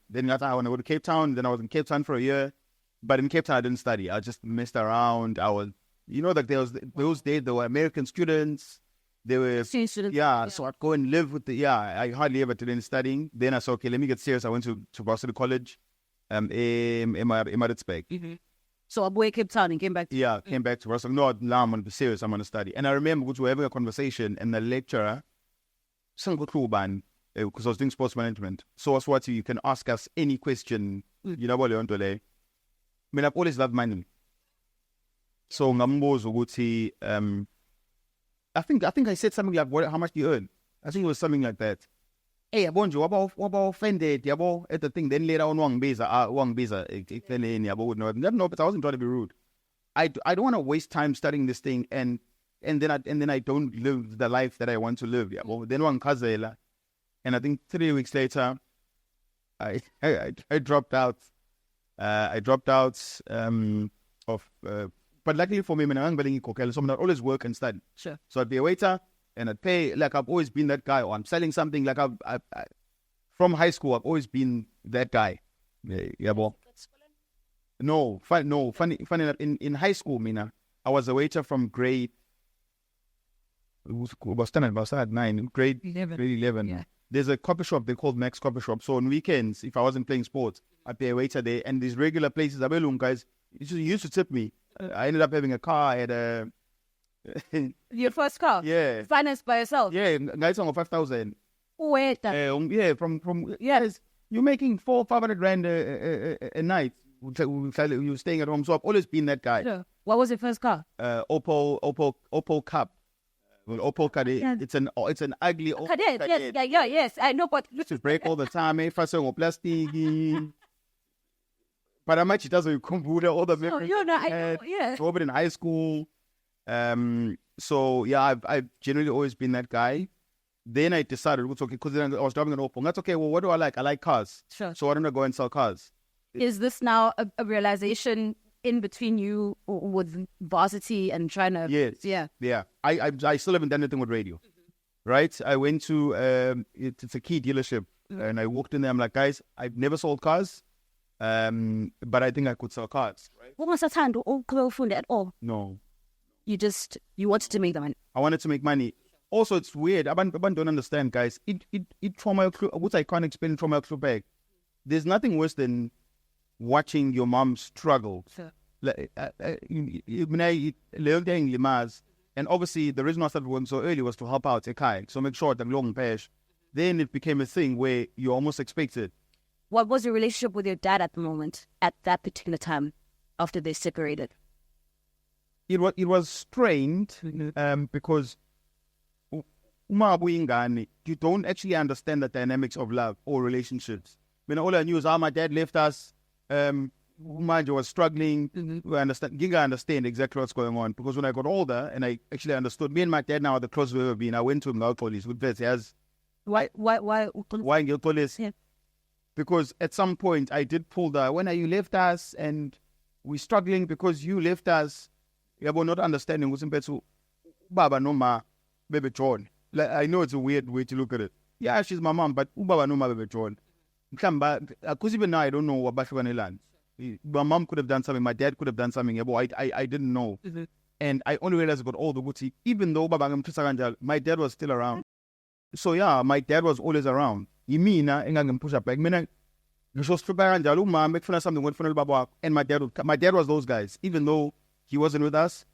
Then I want to go to Cape Town. Then I was in Cape Town for a year, but in Cape Town I didn't study. I just messed around. I was, like there was those days there were American students. There were students. So I'd go and live with I hardly ever did any studying. Then I said, okay, let me get serious. I went to Boston College, in Maritzburg. So Abuye Cape Town and came back. Came back to us. No, now I'm going to be serious. I'm going to study. And I remember we were having a conversation, and the lecturer, because I was doing sports management. So as what you can ask us any question. You know what you want to lay. I mean, I've always loved money. So ngambozo ukuthi I think I said something like how much do you earn? I think it was something like that. Hey, yabo nje waba offended yabo at the thing. Then later on wangibiza ekupheleni yabo no, but I wasn't trying to be rude. I don't want to waste time studying this thing and then I don't live the life that I want to live yabo. Then wangichazela, and I think 3 weeks later I dropped out. I dropped out of but luckily for me, so I always work and study. Sure. So I'd be a waiter and I'd pay. Like I've always been that guy, or I'm selling something. Like I from high school, I've always been that guy. Yeah, boy. Funny enough, in high school, Mina, I was a waiter from grade. It was 9, grade 11. Yeah. There's a coffee shop they called Max Coffee Shop. So on weekends, if I wasn't playing sports, I'd be a waiter there. And these regular places, guys, used to tip me. I ended up having a car. I had a your first car. Yeah. Financed by yourself. Yeah, guys on 5,000. Wait. Yeah, from yes, you're making 400-500 rand a night. You're staying at home, so I've always been that guy. Sure. What was your first car? Opel Cup. Well, Opel Kadett. Yeah. It's an ugly Opel Kadett. Yes, I know, but used to break all the time. First on plastic. But I might does with computer, all the memories. I know, yeah. Robert in high school. So yeah, I've generally always been that guy. Then I decided, okay, because then I was driving an Opel. That's okay. Well, what do I like? I like cars. Sure. So why don't I go and sell cars? Is this now a realization in between you with varsity and trying to? Yes. Yeah. I still haven't done anything with radio. Right? I went to it's a key dealership, and I walked in there. I'm like, guys, I've never sold cars. But I think I could sell cars. What was at all? No. You wanted to make the money. I wanted to make money. Also, it's weird. I don't understand, guys. It trauma, which I can't explain trauma back. There's nothing worse than watching your mom struggle. Sure. And obviously, the reason I started working so early was to help out Ekai. So make sure that long page. Then it became a thing where you almost expected. What was your relationship with your dad at the moment, at that particular time, after they separated? It was strained because you don't actually understand the dynamics of love or relationships. When all I knew is my dad left us, Umanja was struggling. Giga understand exactly what's going on, because when I got older and I actually understood, me and my dad now are the closest we've ever been. I went to him, Why yeah. Because at some point I did pull when you left us and we're struggling because you left us. Yeah, but not understanding what's in Baba no ma baby John. Like, I know it's a weird way to look at it. Yeah, she's my mom, but Baba no ma baby John. Because even now I don't know what Bashwana land. My mom could have done something, my dad could have done something. Yeah, but I didn't know. And I only realized I got all the Guti. Even though my dad was still around. So yeah, my dad was always around. And my dad was those guys, even though he wasn't with us.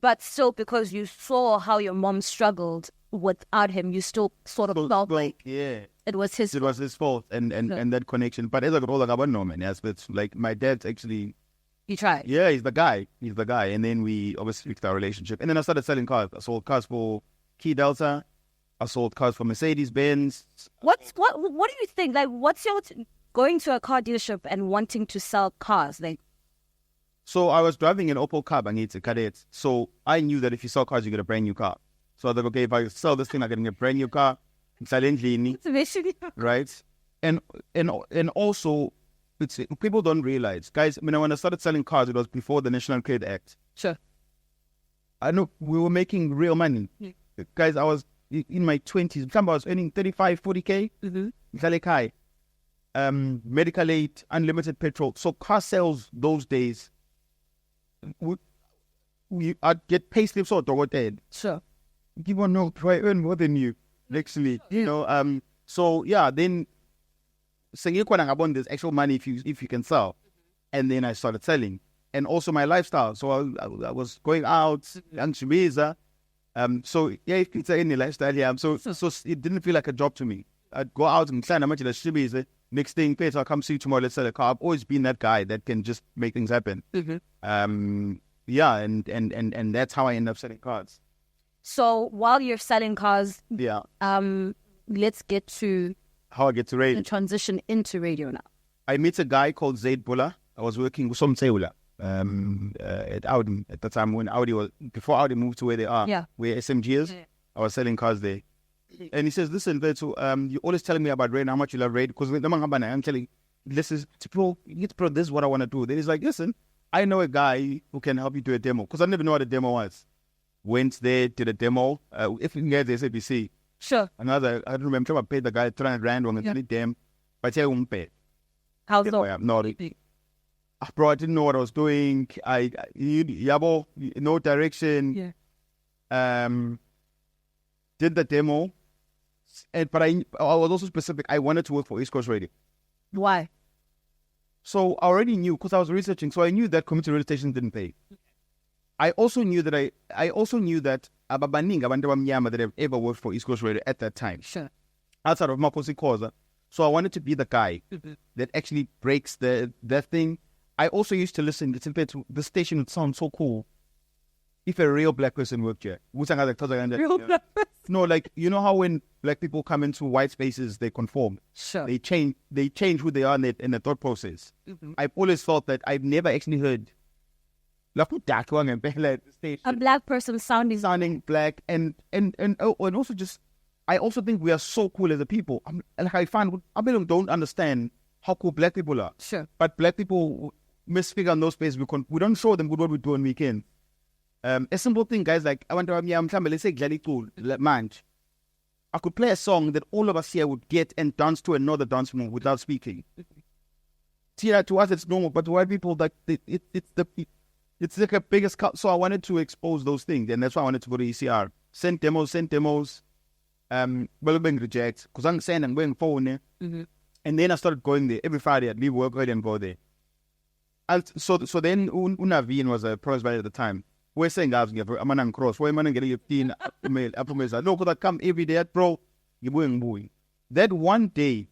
But still, because you saw how your mom struggled without him, you still sort of felt like it was his fault. It was his fault and that connection. But as I got older, I wouldn't know, man. Yes, but like my dad's actually... He tried. Yeah, he's the guy. And then we obviously fixed our relationship. And then I started selling cars. I sold cars for Key Delta. I sold cars for Mercedes-Benz. What do you think? Like, what's your... going to a car dealership and wanting to sell cars? Like, so I was driving an Opel Cab and it's a Kadett. So I knew that if you sell cars, you get a brand new car. So I was like, okay, if I sell this thing, I'm getting a brand new car. Right? And also, people don't realize, guys, when I started selling cars, it was before the National Credit Act. Sure. I know we were making real money. Yeah. Guys, I was in my 20s. I was earning 35, 40K. Medical aid, unlimited petrol. So car sales those days, I'd get pay slips or dead. Sure. Give on no, try earn more than you. Actually, you know. So yeah, then saying this actual money if you can sell, and then I started selling. and also my lifestyle. So I was going out, young Shimiza. So yeah, it's any lifestyle here. So it didn't feel like a job to me. I'd go out and plan how much Shimiza. Next thing, I'll come see you tomorrow. Let's sell a car. I've always been that guy that can just make things happen. Yeah, and that's how I end up selling cars. So while you're selling cars, yeah, let's get to how I get to radio. The transition into radio now. I met a guy called Zaid Bulla. I was working with some Seula at Audi at the time when Audi was before Audi moved to where they are. Yeah, where SMG is. Yeah. I was selling cars there. And he says, listen, Beto, you're always telling me about radio, how much you love radio. Because I'm telling you, this is, this is what I want to do. Then he's like, listen, I know a guy who can help you do a demo. Because I never know what a demo was. Went there, did a demo. If you can get the SABC. Sure. I don't remember, I paid the guy 300 rand on the damn. But I won't pay. How's that? Bro, I didn't know what I was doing. No direction. Yeah. Did the demo. But I was also specific. I wanted to work for East Coast Radio. Why? So I already knew because I was researching. So I knew that community radio stations didn't pay. I also knew that Ababaning Abandawamyama that have ever worked for East Coast Radio at that time. Sure. Outside of Makosi Koza. So I wanted to be the guy that actually breaks that thing. I also used to listen to the station would sound so cool if a real black person worked here. Real black person? No, like, you know how when black people come into white spaces, they conform. Sure. They change who they are in the thought process. I've always felt that I've never actually heard a black person sounding black and also just I also think we are so cool as a people. I don't understand how cool black people are. Sure. But black people misfigure on those spaces. We don't show them what we do on weekend. A simple thing, guys, like I want to let's say Glady Cool, man. I could play a song that all of us here would get and dance to another dance move without speaking. To us it's normal, but to white people like it's like a biggest cut. So I wanted to expose those things, and that's why I wanted to go to ECR. Send demos. Well, being rejected because I'm saying I'm going forward there. And then I started going there every Friday. I'd leave work early and go there. And so then Unavin was a pro at the time. We're saying guys, I'm an cross. Why am I getting 15 email? No, because I come every day, bro. You're going. That one day,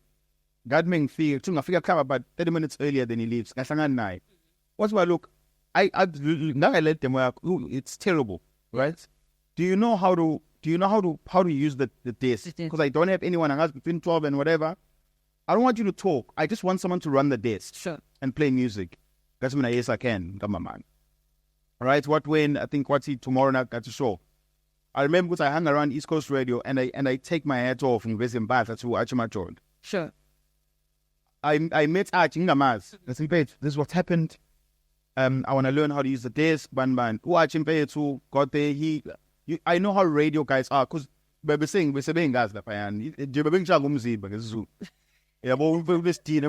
God made feel. I figure come about 30 minutes earlier than he leaves. What's my look? I now I let them work. It's terrible, right? Do you know how to use the desk? Because I don't have anyone else between 12 and whatever. I don't want you to talk. I just want someone to run the desk. Sure. And play music. That's when yes I can. Come on, man. All right. Tomorrow night got to show. I remember because I hung around East Coast Radio and I take my hat off and visit Bath to Achima Jordan. Sure. I met Achingamaz. I said, this is what happened. I want to learn how to use the desk. Ban. Who Achimpe got there. I know how radio guys are because we're saying guys like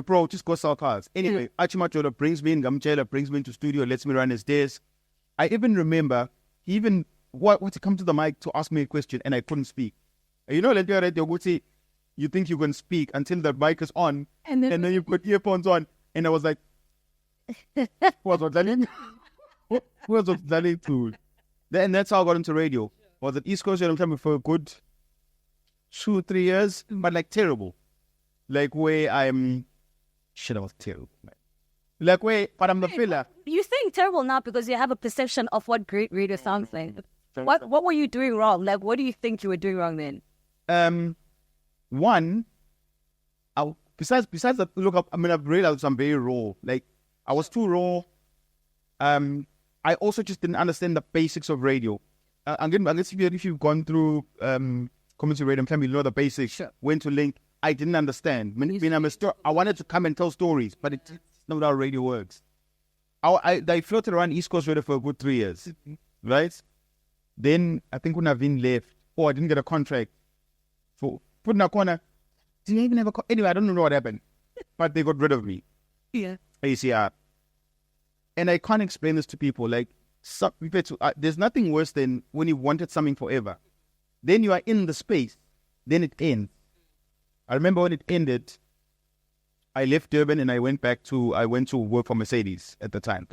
bro, just go sell cars. Anyway, Achimachola brings me in, Gamchela brings me into studio, lets me run his desk. I even remember he even what to come to the mic to ask me a question and I couldn't speak. You know, let me would say you think you can speak until the mic is on and then you put earphones on and I was like what's that? What's that tool? And that's how I got into radio. Was at East Coast Radio for a good 2-3 years, but like terrible. Like where I was terrible. Like where, but I'm the filler. You think terrible now because you have a perception of what great radio sounds like. What were you doing wrong? Like, what do you think you were doing wrong then? One, besides that, look, I've realized I'm very raw. Like, I was too raw. I also just didn't understand the basics of radio. If you've gone through community radio and family, you know the basics. Sure. When to link. I didn't understand. I wanted to come and tell stories, but it's not how radio works. I floated around East Coast Radio for a good 3 years, right? Then I think when Navin left, I didn't get a contract for put in a corner. Didn't even have anyway, I don't know what happened, but they got rid of me. Yeah. ACR. And I can't explain this to people. Like, there's nothing worse than when you wanted something forever. Then you are in the space. Then it ends. I remember when it ended, I left Durban and I went to work for Mercedes at the time.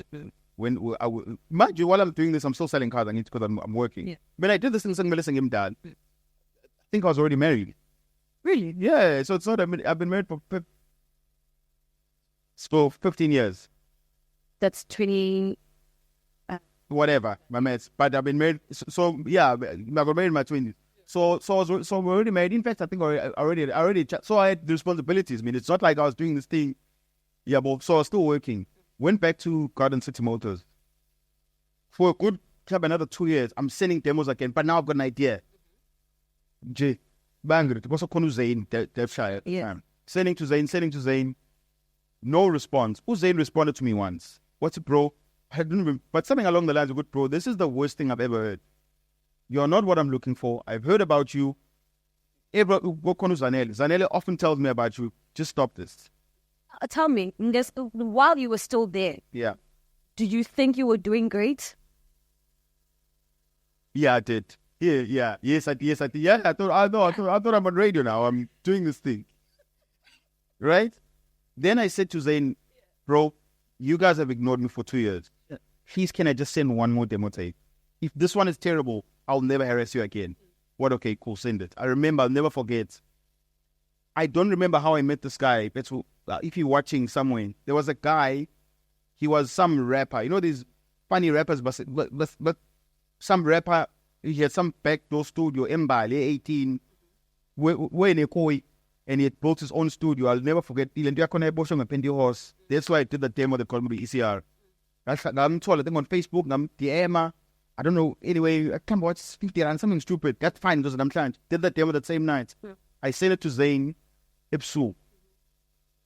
Mind you, while I'm doing this, I'm still selling cars. I need because I'm working. Yeah. When I did this in Melissa Game Dad, I think I was already married. Really? Yeah. So it's not. I've been married for 15 years. That's 20. Whatever, my mates. But I've been married. So yeah, I got married in my 20s. So we're already married. In fact, I think already. So I had the responsibilities. I mean, it's not like I was doing this thing. Yeah, but so I was still working. Went back to Garden City Motors for a good another 2 years. I'm sending demos again, but now I've got an idea. J, Bangor. It was a Zayn, Devshire. Yeah. Sending to Zayn. No response. Zayn responded to me once. What's it, bro? I didn't even, but something along the lines of, good bro, this is the worst thing I've ever heard. You're not what I'm looking for. I've heard about you. Zanele often tells me about you. Just stop this. Tell me, while you were still there, Yeah. did you think you were doing great? Yeah, I did. Yeah. Yes, I did. Yeah, I thought I'm on radio now. I'm doing this thing. Right? Then I said to Zayn, bro, you guys have ignored me for 2 years. Please, can I just send one more demo tape? If this one is terrible, I'll never harass you again. What? Okay, cool, send it. I remember, I'll never forget. I don't remember how I met this guy. But if you're watching somewhere, there was a guy, he was some rapper. You know these funny rappers, but some rapper, he had some backdoor studio, Mbali, 18, where in Ekoi, and he had built his own studio. I'll never forget. That's why I did the demo that called me ECR. I'm Mtolo, I think on Facebook, I'm DM. I don't know. Anyway, I can't watch 50 and something stupid. That's fine, because I'm trying. Did the demo that same night. I sent it to Zayn Ipsu.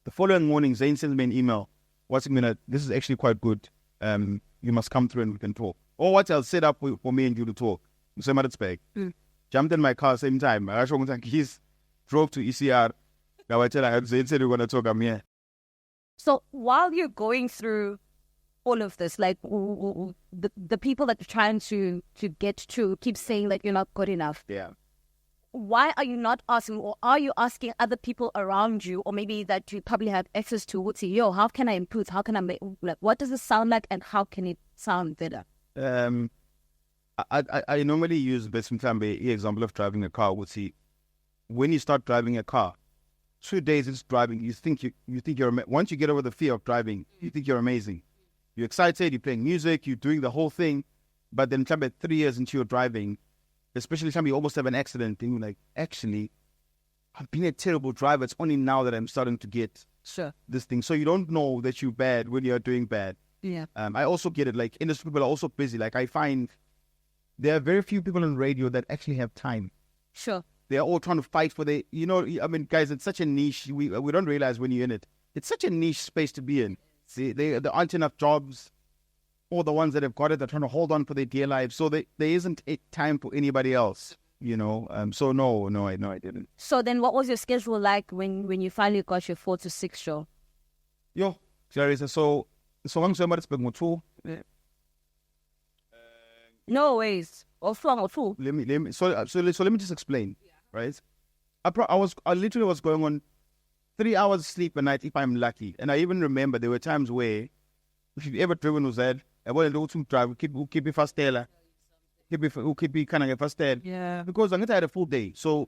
The following morning, Zayn sends me an email. This is actually quite good. You must come through and we can talk. Or what else set up for me and you to talk. Jumped in my car same time. I drove to ECR. Now I tell her, Zayn said we're going to talk. I'm here. So while you're going through all of this, like the people that you're trying to get to keep saying that you're not good enough. Yeah. Why are you not asking, or are you asking other people around you, or maybe that you probably have access to, what's yo, how can I improve? How can I make, like, what does it sound like and how can it sound better? I normally use the example of driving a car. Would see when you start driving a car, 2 days it's driving, you think you're once you get over the fear of driving, you think you're amazing. You're excited, you're playing music, you're doing the whole thing, but then 3 years into your driving, especially you almost have an accident, and you're like, actually, I've been a terrible driver. It's only now that I'm starting to get this thing. So you don't know that you're bad when you're doing bad. Yeah. I also get it. Like, industry people are also busy. Like, I find there are very few people on radio that actually have time. Sure. They're all trying to fight for guys, it's such a niche. We don't realize when you're in it. It's such a niche space to be in. See, there aren't enough jobs. Or the ones that have got it, they're trying to hold on for their dear lives. So there isn't a time for anybody else, So no, I didn't. So then what was your schedule like when you finally got your 4 to 6 show? Yo, Clarissa, so long so much been two. No ways. Also, let me let me just explain, right? I literally was going on 3 hours sleep a night if I'm lucky. And I even remember there were times where if you've ever driven with that, I wanted to drive, keep it fast tailor. Keep it kind of fast tailor. Yeah. Because I had a full day. So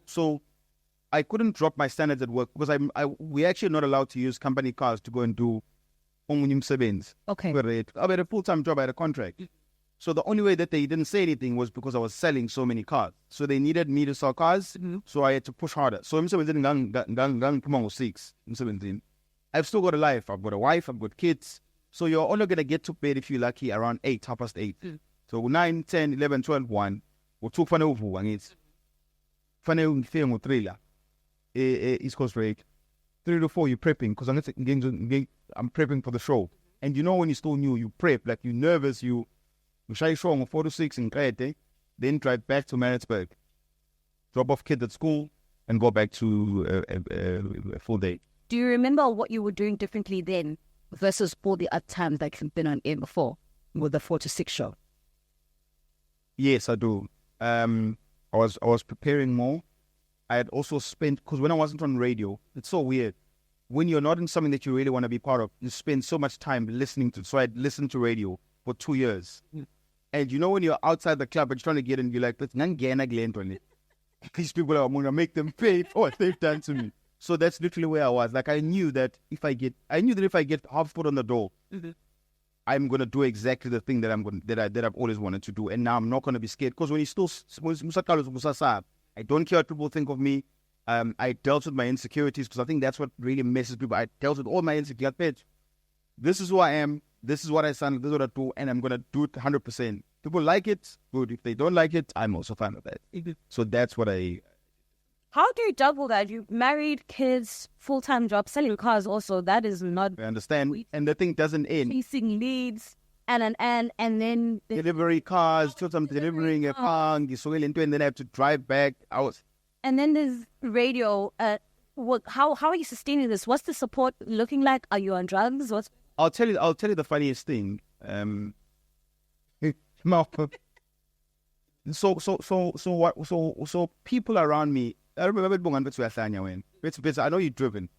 I couldn't drop my standards at work because we're actually not allowed to use company cars to go and do Omunim Sevens. Okay. I had a full-time job, I had a contract. So the only way that they didn't say anything was because I was selling so many cars. So they needed me to sell cars, so I had to push harder. So I'm 17, gang 6, I'm 17. I've still got a life. I've got a wife, I've got kids. So you're only going to get to bed if you're lucky around 8, 8:30. So 9, 10, 11, 12, 1. We'll talk for no it's funny film with thriller. East Coast break. 3 to 4, you're prepping because I'm prepping for the show. And when you're still new, you prep, like you're nervous, you shy show on 4 to 6 in Krete, then drive back to Maritzburg, drop off kids at school, and go back to a full day. Do you remember what you were doing differently then versus all the other times that you've been on air before with the 4 to 6 show? Yes, I do. I was preparing more. I had also spent, because when I wasn't on radio, it's so weird. When you're not in something that you really want to be part of, you spend so much time listening to. So I'd listen to radio. for 2 years. And you know when you're outside the club and you're trying to get in, you're like, these people are going to make them pay for what they've done to me. So that's literally where I was. Like I knew that if I get half foot on the door, I'm gonna do exactly the thing that I've always wanted to do, and now I'm not gonna be scared. Because when you still, I don't care what people think of me. I dealt with my insecurities because I think that's what really messes people. I dealt with all my insecurities. This is who I am. This is what I sound. This is what I do, and I'm gonna do it 100%. People like it, good. If they don't like it, I'm also fine with that. So that's what I. How do you juggle that? You married, kids, full-time job, selling cars also. That is not... I understand. And the thing doesn't end. Chasing leads and then... Delivery cars, till I'm delivering a car, and then I have to drive back. And then there's radio. How are you sustaining this? What's the support looking like? Are you on drugs? I'll tell you the funniest thing. So people around me, I remember Bongani when I know you're driven.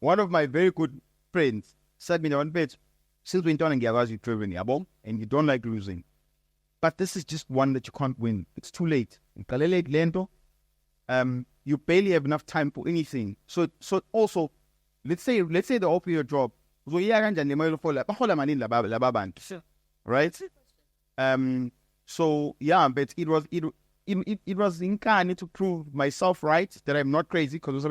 One of my very good friends said me on page, since we're done in GAGASI, you're driven, and you don't like losing. But this is just one that you can't win. It's too late. You barely have enough time for anything. So also, let's say they offer you a job. Right? So yeah, but it was incarnate to prove myself right, that I'm not crazy because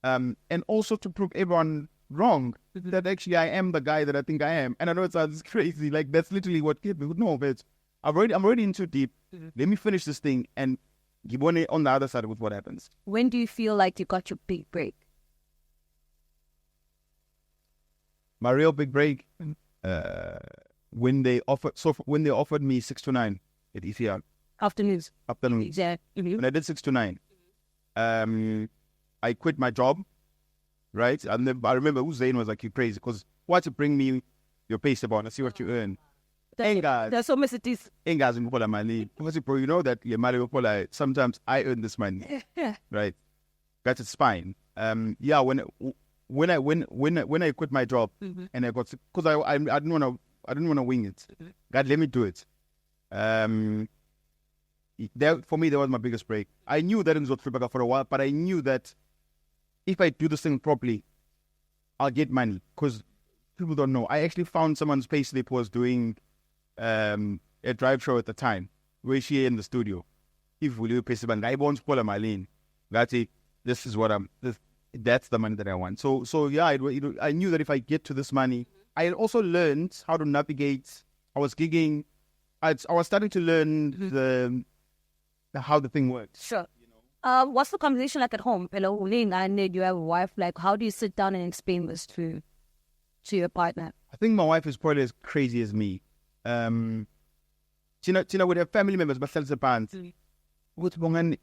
and also to prove everyone wrong, that actually I am the guy that I think I am. And I know it sounds crazy, like that's literally what people know, but I'm already in too deep. Let me finish this thing and give on the other side with what happens. When do you feel like you got your big break? My real big break, when they offered me 6 to 9 at ECR. Afternoons. Yeah. When I did 6 to 9, I quit my job, right? And then I remember Hussein was like, "You're crazy, because why to bring me your pay stub on and see what you earn?" There's so many things. Because bro, you know that sometimes I earn this money, right? That's fine. Yeah. When I quit my job and I got, because I didn't want to wing it. God, let me do it. For me, that was my biggest break. I knew that it was Africa for a while, but I knew that if I do this thing properly, I'll get money, because people don't know. I actually found someone's payslip was doing a drive show at the time, where she in the studio. If we do payslip and I won't spoil my lane, that's it. This is what that's the money that I want. So yeah, I knew that if I get to this money, I also learned how to navigate. I was gigging. I was starting to learn how the thing works. Sure. What's the conversation like at home? Hello, and you have a wife. Like, how do you sit down and explain this to your partner? I think my wife is probably as crazy as me. Tina would have family members, but sells the pants. What's Bongani?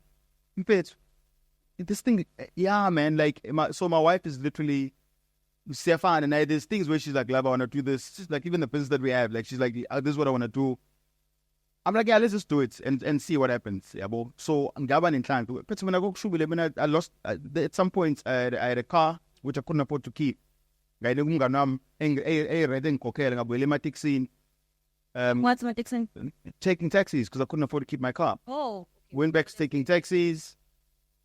This thing, yeah, man. Like, so my wife is literally Stefan, and there's things where she's like, "Love, I want to do this." Just like even the business that we have, like she's like, "This is what I want to do." I'm like, "Yeah, let's just do it and see what happens." Yeah, bro. So I'm gabbing in time. But when I go to I lost at some point. I had a car which I couldn't afford to keep. What's my taxi? Taking taxis, because I couldn't afford to keep my car. Oh. Went back to taking taxis.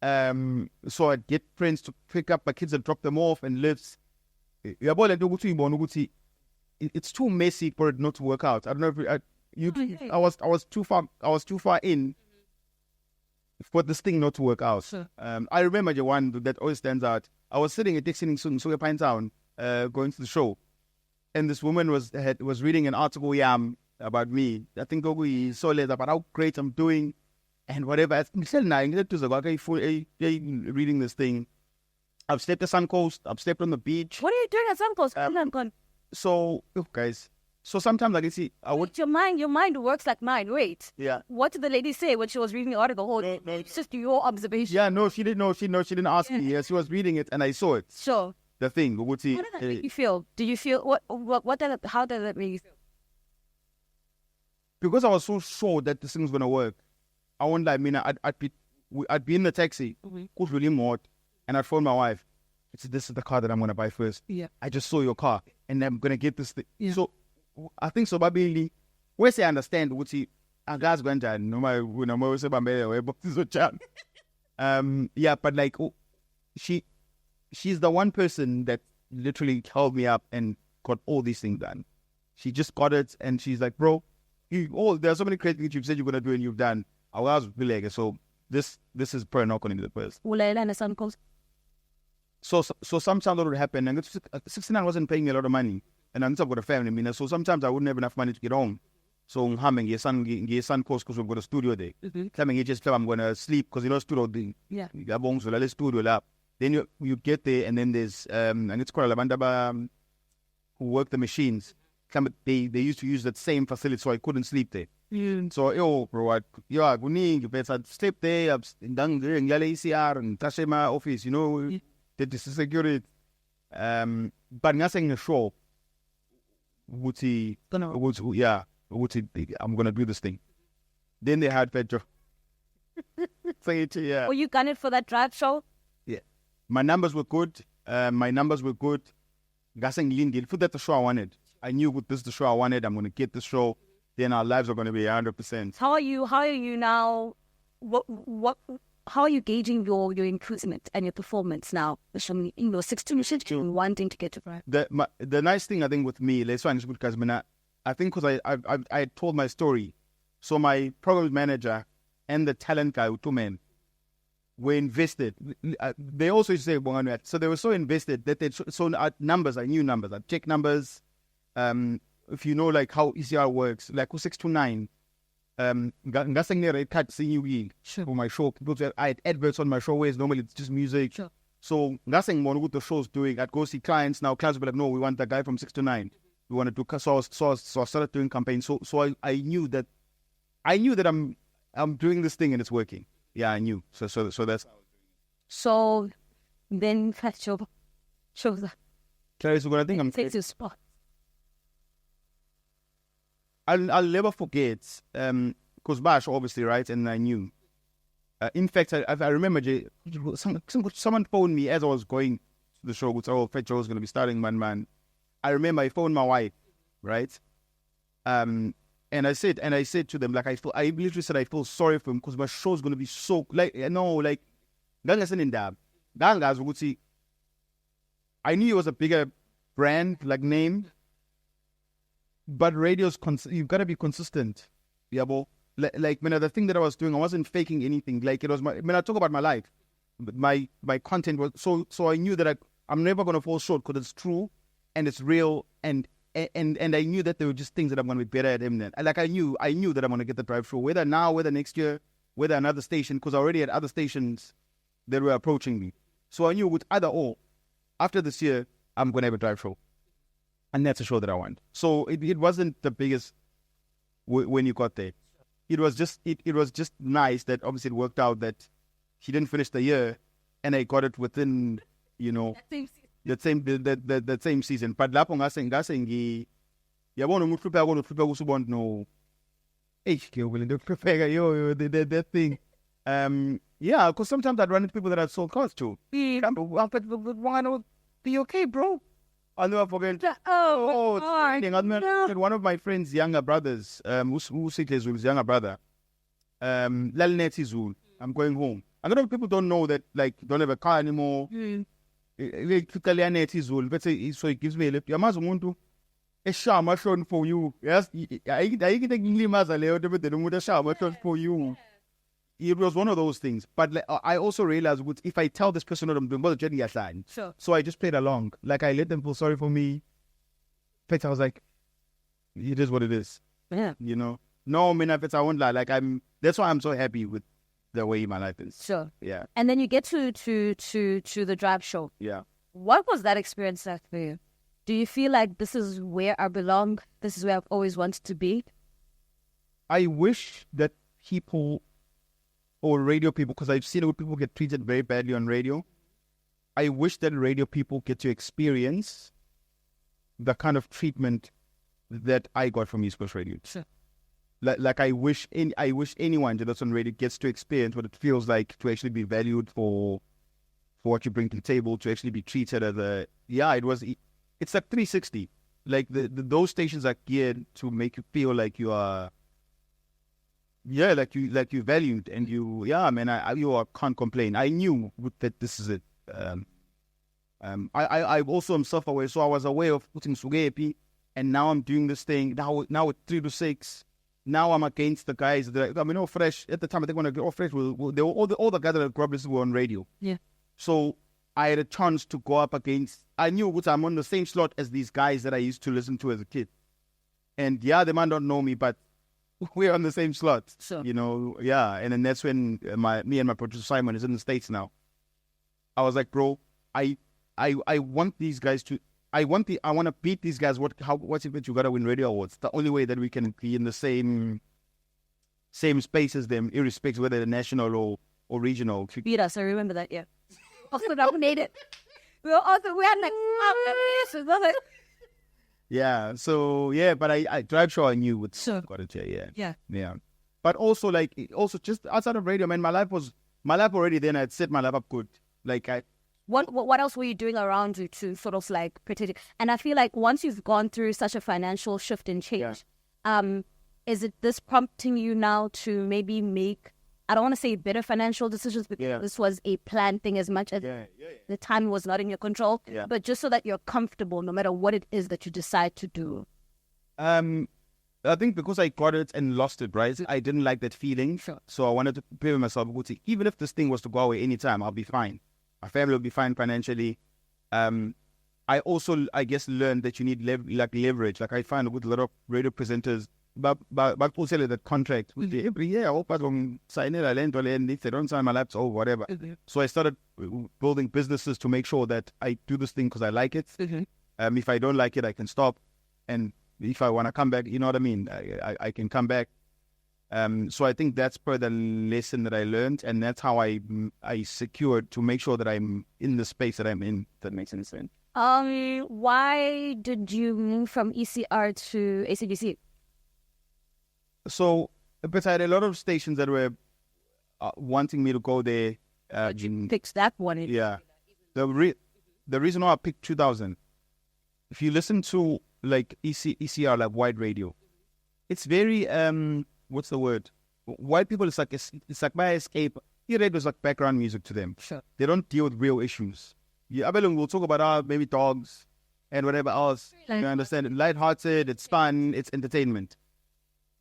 So I'd get friends to pick up my kids and drop them off and lifts. It's too messy for it not to work out. I don't know if I was too far in for this thing not to work out. Sure. I remember the one that always stands out. I was sitting at Dixon in Sugar Pine Town, going to the show, and this woman was reading an article about me. I think we saw later about how great I'm doing and whatever. I'm still reading this thing. I've slept at Suncoast. I've slept on the beach. What are you doing at Suncoast? So, guys. So sometimes, like, you see, your mind works like mine. Wait. Yeah. What did the lady say when she was reading the article? It's just your observation. Yeah, no, she didn't know. She didn't ask me. Yeah, she was reading it, and I saw it. Sure. The thing. How did that make you feel? Do you feel how did that make you feel? Because I was so sure that this thing was gonna work. I won't lie. I mean, I'd be in the taxi, was really mod, and I'd phone my wife. I said, "This is the car that I'm gonna buy first. Yeah. I just saw your car, and I'm gonna get this thing." Yeah. So I think so babili where say understand ukuthi angazi kanjani noma usebambele webo sizojana. Yeah, but like she's the one person that literally held me up and got all these things done. She just got it, and she's like, bro, there are so many crazy things you've said you're gonna do and you've done. I was like, so this is per not going to be the person. So sometimes that would happen, and 69 wasn't paying me a lot of money, and I've got a family, so sometimes I wouldn't have enough money to get home. So I'm humming your son course because we've got a studio there. Claiming I'm gonna sleep because studio thing. Yeah. Studio lab. Then you get there, and then there's and it's called Labandaba who work the machines. They used to use that same facility, so I couldn't sleep there. So bro, I better sleep there. I'm done doing ECR and Tashema office, did the security. But nothing a show. I'm gonna do this thing. Then they had Pedro. Were you gunning for that drive show? Yeah. My numbers were good. Gasing Lindil, for that the show I wanted. I knew this is the show I wanted. I'm gonna get the show. Then our lives are gonna be 100%. How are you now? How are you gauging your improvement and your performance now? 16 wanting to get to drive. The nice thing I think with me, I think because I told my story. So my program manager and the talent guy, two men, were invested. They also used to say Bongani. So they were so invested that they so numbers. I knew numbers. I check numbers. If you know like how ECR works, like 629. For my show, I had adverts on my show. Whereas normally it's just music. Sure. So nothing more what the show's doing. I'd go see clients. Now clients will be like, no, we want that guy from 6 to 9. We want to do. So I started doing campaigns. So I knew that I'm doing this thing and it's working. Yeah, I knew. So that's. So then shows up. Clarissa, what I think takes your spot. I'll never forget. Because Bash obviously, right, and I knew. In fact, I remember someone phoned me as I was going to the show. Fat Joe's going to be starting man. I remember I phoned my wife, right? And I said to them, like, I literally said I feel sorry for him because my show's going to be so, like, I knew it was a bigger brand, like name, but radio's, you've got to be consistent. Yeah, bro. Like, the thing that I was doing, I wasn't faking anything. Like, it was I talk about my life. But my content was, so I knew that I'm never going to fall short because it's true and it's real and I knew that there were just things that I'm going to be better at him then. Like, I knew that I'm going to get the drive show, whether now, whether next year, whether another station, because I already had other stations that were approaching me. So I knew with either or, after this year, I'm going to have a drive show. And that's a show that I want. So it wasn't the biggest when you got there. It was just nice that obviously it worked out that he didn't finish the year and I got it within, that same season. But lapho ngase yabona umuntu uhlupha kusubona no that thing. Yeah, because sometimes I'd run into people that I'd sold cars to. But be okay, bro. I'll never forget. One of my friend's younger brothers, his younger brother, Lalnet Zul. I'm going home. A lot of people don't know that, like, don't have a car anymore. So he gives me a lift. Yamazi umuntu eshama shon for you. Yes, I can take limaza leo the shama shon for you. It was one of those things. But like, I also realized if I tell this person what I'm doing, what's the journey aside? Sure. So I just played along. Like, I let them feel sorry for me. In fact, I was like, it is what it is. Yeah. No, I won't lie. Like, that's why I'm so happy with the way my life is. Sure. Yeah. And then you get to the drive show. Yeah. What was that experience like for you? Do you feel like this is where I belong? This is where I've always wanted to be? I wish that people, or radio people, because I've seen people get treated very badly on radio. I wish that radio people get to experience the kind of treatment that I got from East Coast Radio. Sure. Like I wish anyone that's on radio gets to experience what it feels like to actually be valued for what you bring to the table, to actually be treated as it's like 360. like those stations are geared to make you feel like you are, like you valued, and you can't complain. I knew that this is it. I also am self-aware, so I was aware of putting Sugepi, and now I'm doing this thing. Now at 3 to 6. Now I'm against the guys that Fresh at the time. I think when I got Fresh, they were all the guys that grew up listening were on radio. Yeah. So I had a chance to go up against. I knew which I'm on the same slot as these guys that I used to listen to as a kid. And yeah, they might not know me, but we're on the same slot. Sure. And then that's when me and my producer Simon is in the States now. I was like, bro, I want these guys to. I want to beat these guys. What's it that you gotta win radio awards? The only way that we can be in the same space as them, irrespective whether they're national or regional. Beat us. I remember that. Yeah. Also nominated. We had like. Yeah. So yeah, but I drive show I knew with got it. Yeah. Yeah. But also just outside of radio, man, my life already then. I'd set my life up good. Like What else were you doing around to sort of like protect it? And I feel like once you've gone through such a financial shift and change, is it this prompting you now to maybe make, I don't want to say better financial decisions, because this was a planned thing as much as the time was not in your control, but just so that you're comfortable no matter what it is that you decide to do? I think because I got it and lost it, right? I didn't like that feeling. Sure. So I wanted to prepare myself. Even if this thing was to go away anytime, I'll be fine. My family will be fine financially. I also, I guess, learned that you need leverage. Like I find with a lot of radio presenters, but also that contract every year. I hope I don't sign it. I land and if they don't sign my laps or whatever. So I started building businesses to make sure that I do this thing because I like it. If I don't like it, I can stop. And if I want to come back, you know what I mean? I can come back. So I think that's part of the lesson that I learned, and that's how I secured to make sure that I'm in the space that I'm in. If that makes any sense. Why did you move from ECR to ACDC? So, but I had a lot of stations that were wanting me to go there. Picked that one. Yeah. The reason why I picked 2000, if you listen to like ECR, like white radio, it's very what's the word? White people, it's like my escape. Radio is like background music to them. Sure. They don't deal with real issues. Yeah, we'll talk about maybe dogs and whatever else. You understand? Lighthearted, it's fun, it's entertainment.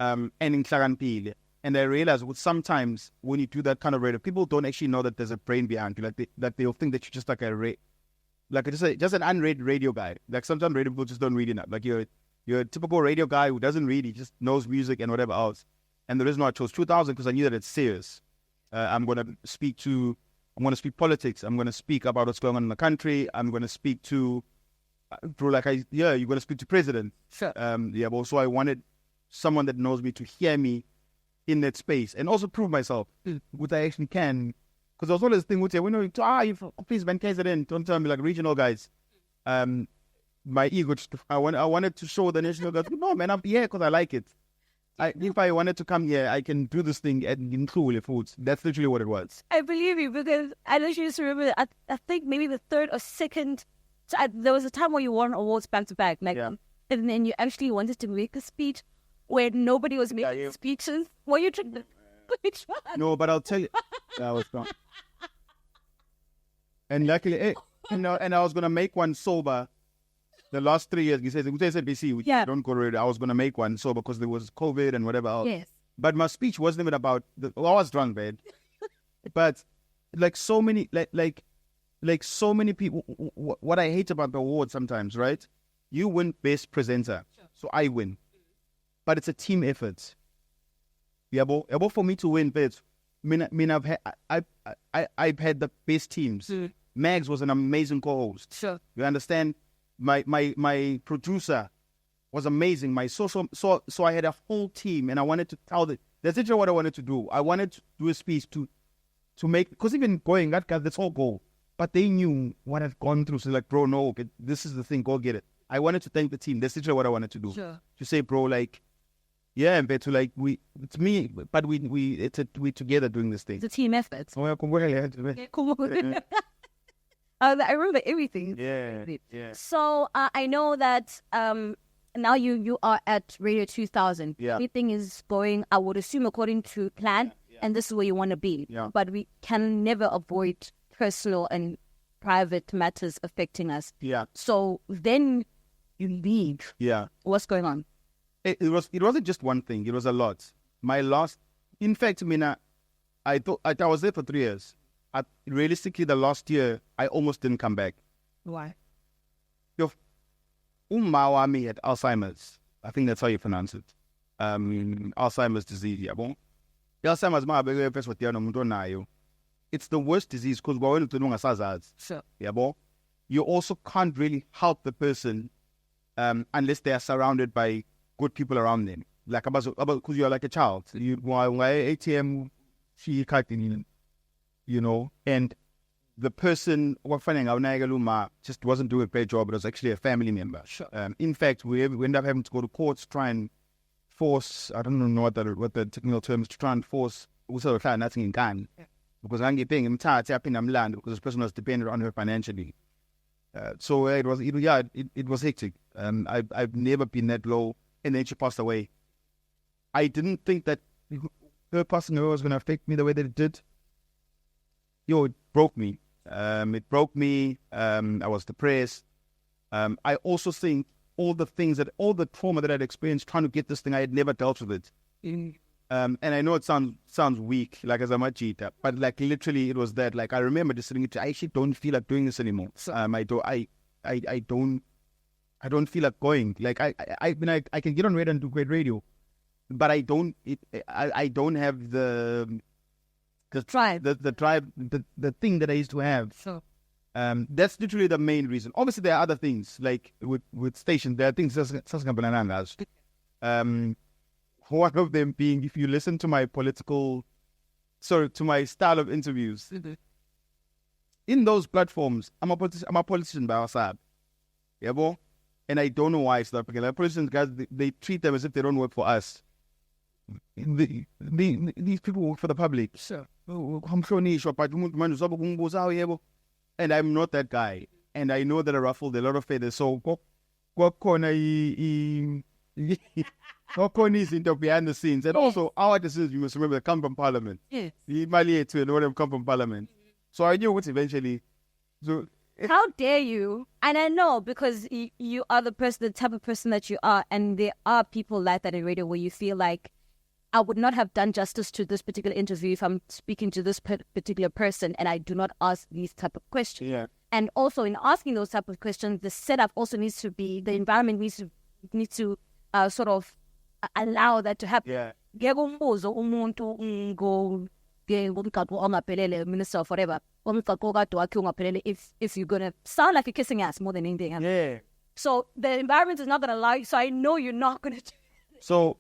And in Clarantile. And I realize sometimes when you do that kind of radio, people don't actually know that there's a brain behind you. Like they'll think that you're just like just an unread radio guy. Like sometimes radio people just don't read enough. Like you're a typical radio guy who doesn't read, he just knows music and whatever else. And the reason why I chose 2000 because I knew that it's serious. I'm going to speak politics. I'm going to speak about what's going on in the country. I'm going to speak to, you're going to speak to president. Sure. But also I wanted someone that knows me to hear me in that space and also prove myself, which I actually can. Because there was always this thing, please, man, KZN, don't tell me like regional guys. My ego, I wanted to show the national guys, no, man, I'm here because I like it. If I wanted to come here, I can do this thing and include foods. That's literally what it was. I believe you because I literally just remember, I think maybe the third or second, there was a time where you won awards back to back. And then you actually wanted to make a speech where nobody was making speeches. Were you trying to... Which one? No, but I'll tell you. I was gone. And luckily, and I was going to make one sober. The last 3 years, he says, BC, don't go radio. I was going to make one so because there was COVID and whatever else. Yes. But my speech wasn't even about, I was drunk, man. But like so many, like so many people, what I hate about the award sometimes, right? You win best presenter. Sure. So I win. But it's a team effort. But for me to win, I've had the best teams. Mags was an amazing co-host. Sure. You understand? My producer was amazing. My social, so I had a whole team, and I wanted to tell that's literally what I wanted to do. I wanted to do a speech to make, because even going that's all goal. But they knew what I've gone through. So like, bro, no, this is the thing. Go get it. I wanted to thank the team. That's literally what I wanted to do. Sure. To say, bro, like, yeah, but to like it's me, but we together doing this thing. It's a team effort. I remember everything. Yeah. So I know that now you are at Radio 2000. Yeah. Everything is going, I would assume, according to plan, and this is where you want to be. Yeah. But we can never avoid personal and private matters affecting us. Yeah. So then you leave. Yeah. What's going on? It wasn't just one thing. It was a lot. In fact, Mina, I was there for 3 years. Realistically, the last year, I almost didn't come back. Why? Umawami had Alzheimer's. I think that's how you pronounce it. Alzheimer's disease. Yeah, bon. Alzheimer's it's the worst disease because sure. Yeah, bon. You also can't really help the person unless they are surrounded by good people around them. Like because you're like a child. You ATM, and the person just wasn't doing a great job. It was actually a family member. Sure. In fact, we end up having to go to court to try and force, I don't know what the technical term is, to try and force nothing in kind. Because I'm paying him because this person was dependent on her financially. So it was hectic. I've never been that low, and then she passed away. I didn't think that her passing away was going to affect me the way that it did. It broke me. I was depressed. I also think all the trauma that I'd experienced trying to get this thing, I had never dealt with it. And I know it sounds weak, like as a machita, but like literally it was that. Like I remember just sitting, I actually don't feel like doing this anymore. I don't feel like going. Like I can get on radio and do great radio, but I don't have the drive, the thing that I used to have. So that's literally the main reason. Obviously there are other things, like with stations, there are things one of them being, if you listen to my to my style of interviews, in those platforms, I'm a politician by our side. Yeah, boy? And I don't know why it's not, because like politicians, guys, they treat them as if they don't work for us. These people work for the public. Sure. And I'm not that guy. And I know that I ruffled a lot of feathers. So, behind the scenes. And also, our decisions, you must remember, come from Parliament. Yes. The Maliatu and whatever come from Parliament. So I knew what eventually. So how dare you? And I know because you are the type of person that you are, and there are people like that in radio where you feel like, I would not have done justice to this particular interview if I'm speaking to this particular person and I do not ask these type of questions. Yeah. And also in asking those type of questions, the setup also needs to be, the environment needs to sort of allow that to happen. Yeah. Minister of whatever, if you're gonna sound like you're kissing ass more than anything. Yeah. So the environment is not gonna allow you. So I know you're not gonna do it. So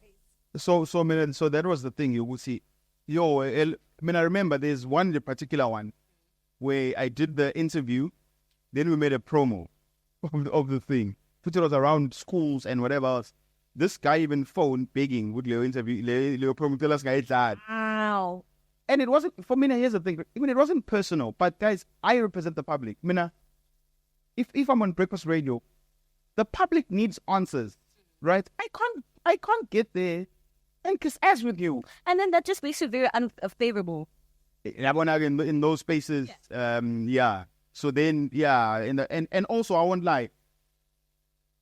that was the thing. You would see, I remember there's one particular one where I did the interview, then we made a promo of the thing. It was around schools and whatever else. This guy even phoned begging, would Leo interview, Leo promo tell us guys that. Wow. And it wasn't, for me, here's the thing, even it wasn't personal, but guys, I represent the public. Mina, if I'm on breakfast radio, the public needs answers, right? I can't get there and kiss ass with you. And then that just makes you very unfavorable. In those spaces, yeah. So then, yeah, and also I won't lie.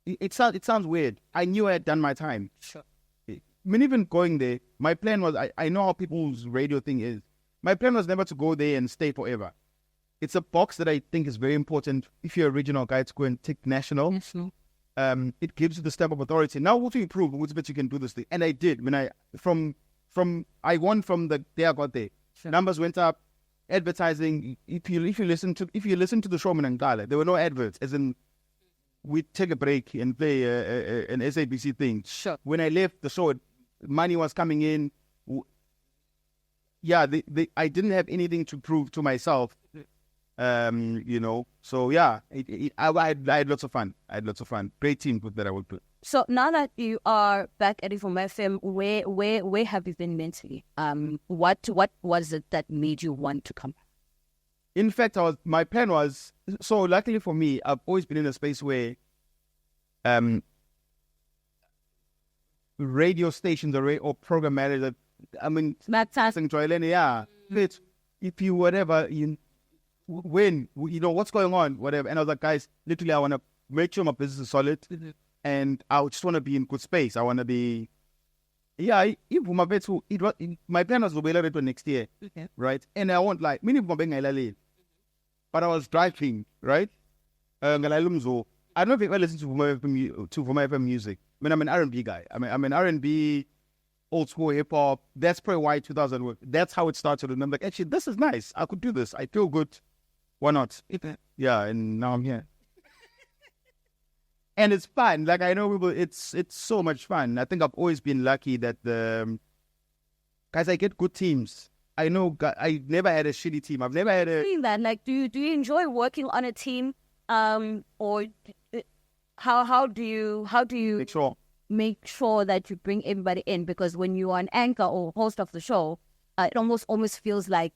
It sounds weird. I knew I had done my time. Sure. I mean, even going there, my plan was, I know how people's radio thing is. My plan was never to go there and stay forever. It's a box that I think is very important if you're a regional guy to go and take national. It gives you the stamp of authority. Now, what to improve? Which bet you can do this thing? And I did. When I won from the day I got there. Sure. Numbers went up. Advertising. If you listen to the Showman and Gala, there were no adverts. As in, we take a break and play an SABC thing. Sure. When I left the show, money was coming in. Yeah, I didn't have anything to prove to myself. So yeah, I had lots of fun. Great team that I worked with. So now that you are back at VUMA FM, where have you been mentally? What was it that made you want to come back? In fact, my plan was, so luckily for me, I've always been in a space where radio stations or program managers, I mean, yeah, but if you whatever, when, what's going on, whatever. And I was like, guys, literally, I want to make sure my business is solid, and I just want to be in good space. I want to be, my plan was to be able to next year, right? And I won't lie, but I was driving, right? I don't know if you ever listen to VUMA FM music. I mean, I'm an R&B guy. I'm an R&B, old school hip hop. That's probably why 2000 worked. That's how it started. And I'm like, actually, this is nice. I could do this. I feel good. Why not? Yeah, and now I'm here. And it's fun. Like, I know people, it's so much fun. I think I've always been lucky that guys, I get good teams. I know I never had a shitty team. I've never had a... Saying that, like, do you enjoy working on a team? Or how do you make sure that you bring everybody in? Because when you are an anchor or host of the show, it almost feels like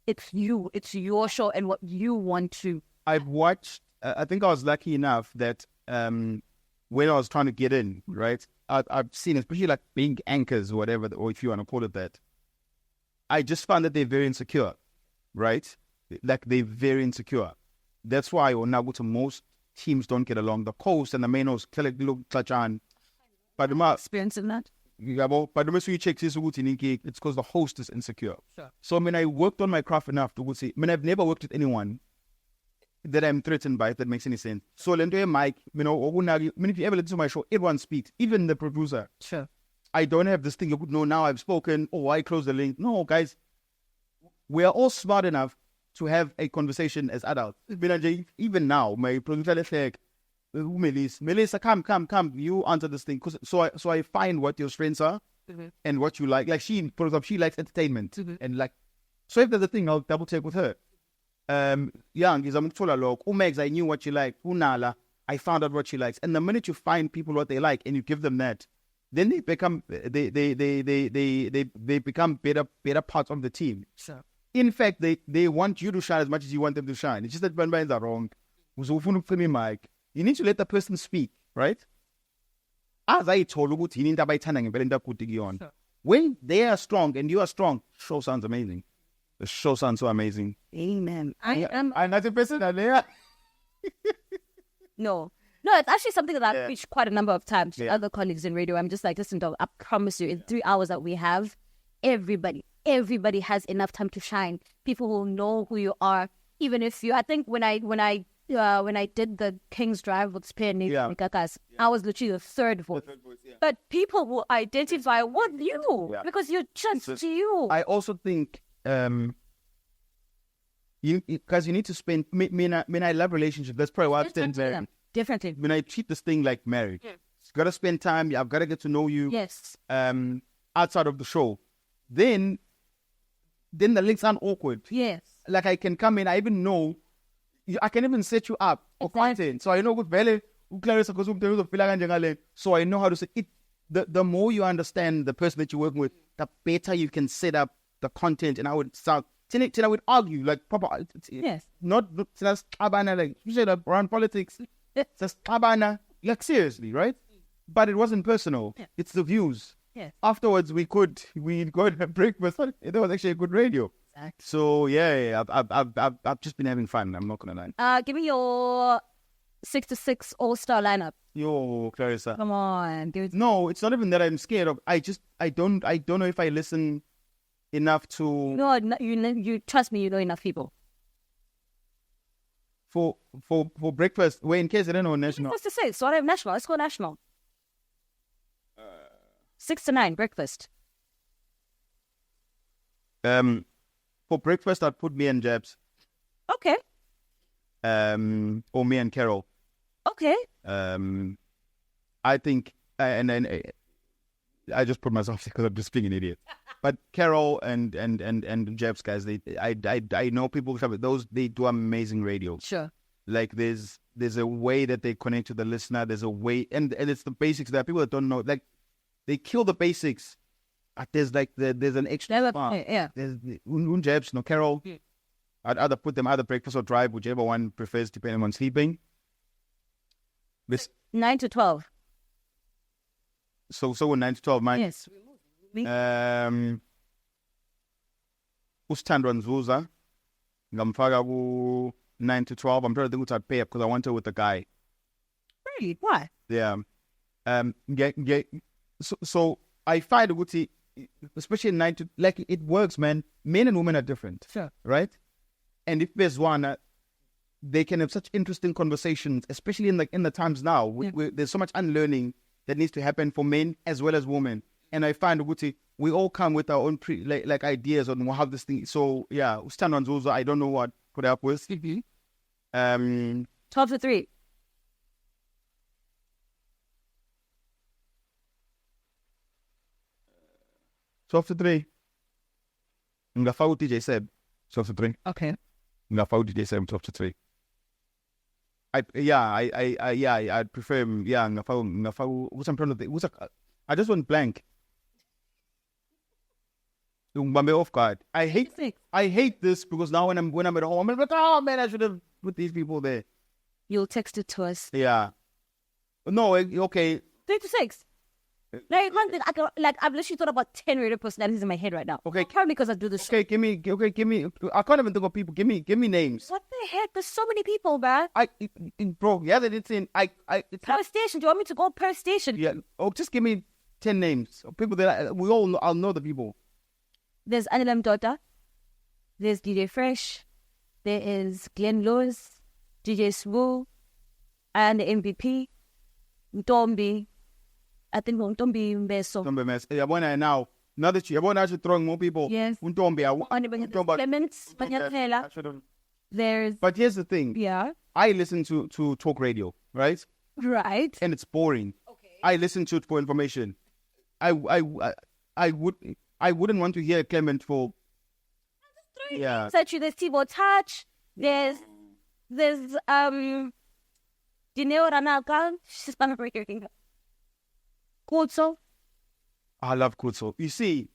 it's your show and what you want to. I've watched. I think I was lucky enough that when I was trying to get in, right, I've seen, especially like being anchors or whatever, or if you want to call it that. I just found that they're very insecure, right? Like, they're very insecure. That's why when I go to most teams don't get along. The coast and the main host, but the experience in that. But the most you check this, it's because the host is insecure. Sure. So I mean, I worked on my craft enough to say, I mean, I've never worked with anyone that I'm threatened by, if that makes any sense. So Mike, if you ever listen to my show, everyone speaks, even the producer. Sure. I don't have this thing, no, now I've spoken, I close the link. No, guys, we are all smart enough to have a conversation as adults. Even now, my producer, let's like, Melissa, come, you answer this thing. So I find what your strengths are and what you like. Like, for example, she likes entertainment. And like, so if there's a thing, I'll double check with her. Young is Umegs, I knew what you like. Unala, I found out what she likes. And the minute you find people what they like and you give them that, then they become they become better parts of the team. Sure. In fact, they want you to shine as much as you want them to shine. It's just that bands are wrong. You need to let the person speak, right? As I told you, when they are strong and you are strong, show sounds amazing. The show sounds so amazing. Amen. I'm not a person there. No, it's actually something that I've preached quite a number of times to other colleagues in radio. I'm just like, listen, dog, I promise you, in 3 hours that we have, everybody has enough time to shine. People will know who you are. Even if you, I think when I did the King's Drive with Spear and GAGASI, I was literally the third voice. But people will identify with you because you're just you. I also think because you need to spend. I love relationships. That's probably why I've stayed married. Differently. When I treat this thing like marriage, you've got to spend time. I've got to get to know you. Yes. Outside of the show, then the links aren't awkward. Yes. Like, I can come in. I even know. I can even set you up for content. So I know good value. So I know how to say it. The more you understand the person that you're working with, the better you can set up the content. And I would sound. I would argue like proper. Yes. Not just like you said around politics. Just like seriously, right? But it wasn't personal. Yeah. It's the views. Yes. Afterwards, we go and have breakfast. It was actually a good radio. Exactly. So I've just been having fun. I'm not gonna lie. Give me your 6 to 6 all-star lineup. Yo, Clarissa. Come on, dude. No, it's not even that I'm scared of. I don't know if I listen enough to. No, you trust me. You know enough people. For breakfast, in case I don't know national. What's to say? So I have national. Let's go national. 6 to 9 breakfast. For breakfast, I'd put me and Jabs. Okay. Or me and Carol. Okay. I think, and then I just put myself there because I'm just being an idiot. But Carol and Jabs guys, I know people they do amazing radio. Sure. Like there's a way that they connect to the listener. There's a way, and it's the basics that people that don't know. Like they kill the basics. There's like there's an extra. Yeah. There's Jabs, no Carol. I'd either put them either breakfast or drive, whichever one prefers, depending on sleeping. 9 to 12. So 9 to 12, mine. Yes. Usithandwa Nzuza. Ngamfaka ku 9 to 12. I'm trying to think what I'd pay up because I want her with a guy. Really? Why? Yeah. So I find Guti, especially in 9 to, like, it works, man. Men and women are different. Sure. Right? And if there's one, they can have such interesting conversations, especially in the times now. There's so much unlearning that needs to happen for men as well as women. And I find Guti, we all come with our own like ideas on how this thing. So yeah, stand on Zuza. I don't know what could help with. 12 to 3. Ngafau DJ Seb 12 to 3. Okay. Ngafau DJ Seb 12 to 3. I'd prefer him. Yeah, Ngafau. What's I'm trying to think? I just went blank. Off guard. I hate this because now when I'm at home, I'm like, oh man, I should have put these people there. You'll text it to us. Yeah. No, okay. 3 to 6. Like, one thing, I've literally thought about 10 radio personalities in my head right now. Okay. Probably because I do this. Okay, give me. I can't even think of people. Give me names. What the heck? There's so many people, man. Bro, yeah, that it's in. Per station. Do you want me to go per station? Yeah. Oh, just give me 10 names of people that I'll know the people. There's Anilam Dota. There's DJ Fresh. There is Glenn Lewis, DJ Swoo, and the MVP, Ntombi. I think Ntombi Mbeso. Ntombi Mbeso. Now that you're actually throwing more people. Yes. Ntombi. Clements, There's. But here's the thing. Yeah. I listen to talk radio, right? Right. And it's boring. Okay. I listen to it for information. I wouldn't want to hear Clement for. Yeah. There's Tibo Touch. There's Dineo Ranaka. She's my breaker king. Kutso. I love Kutso. You see,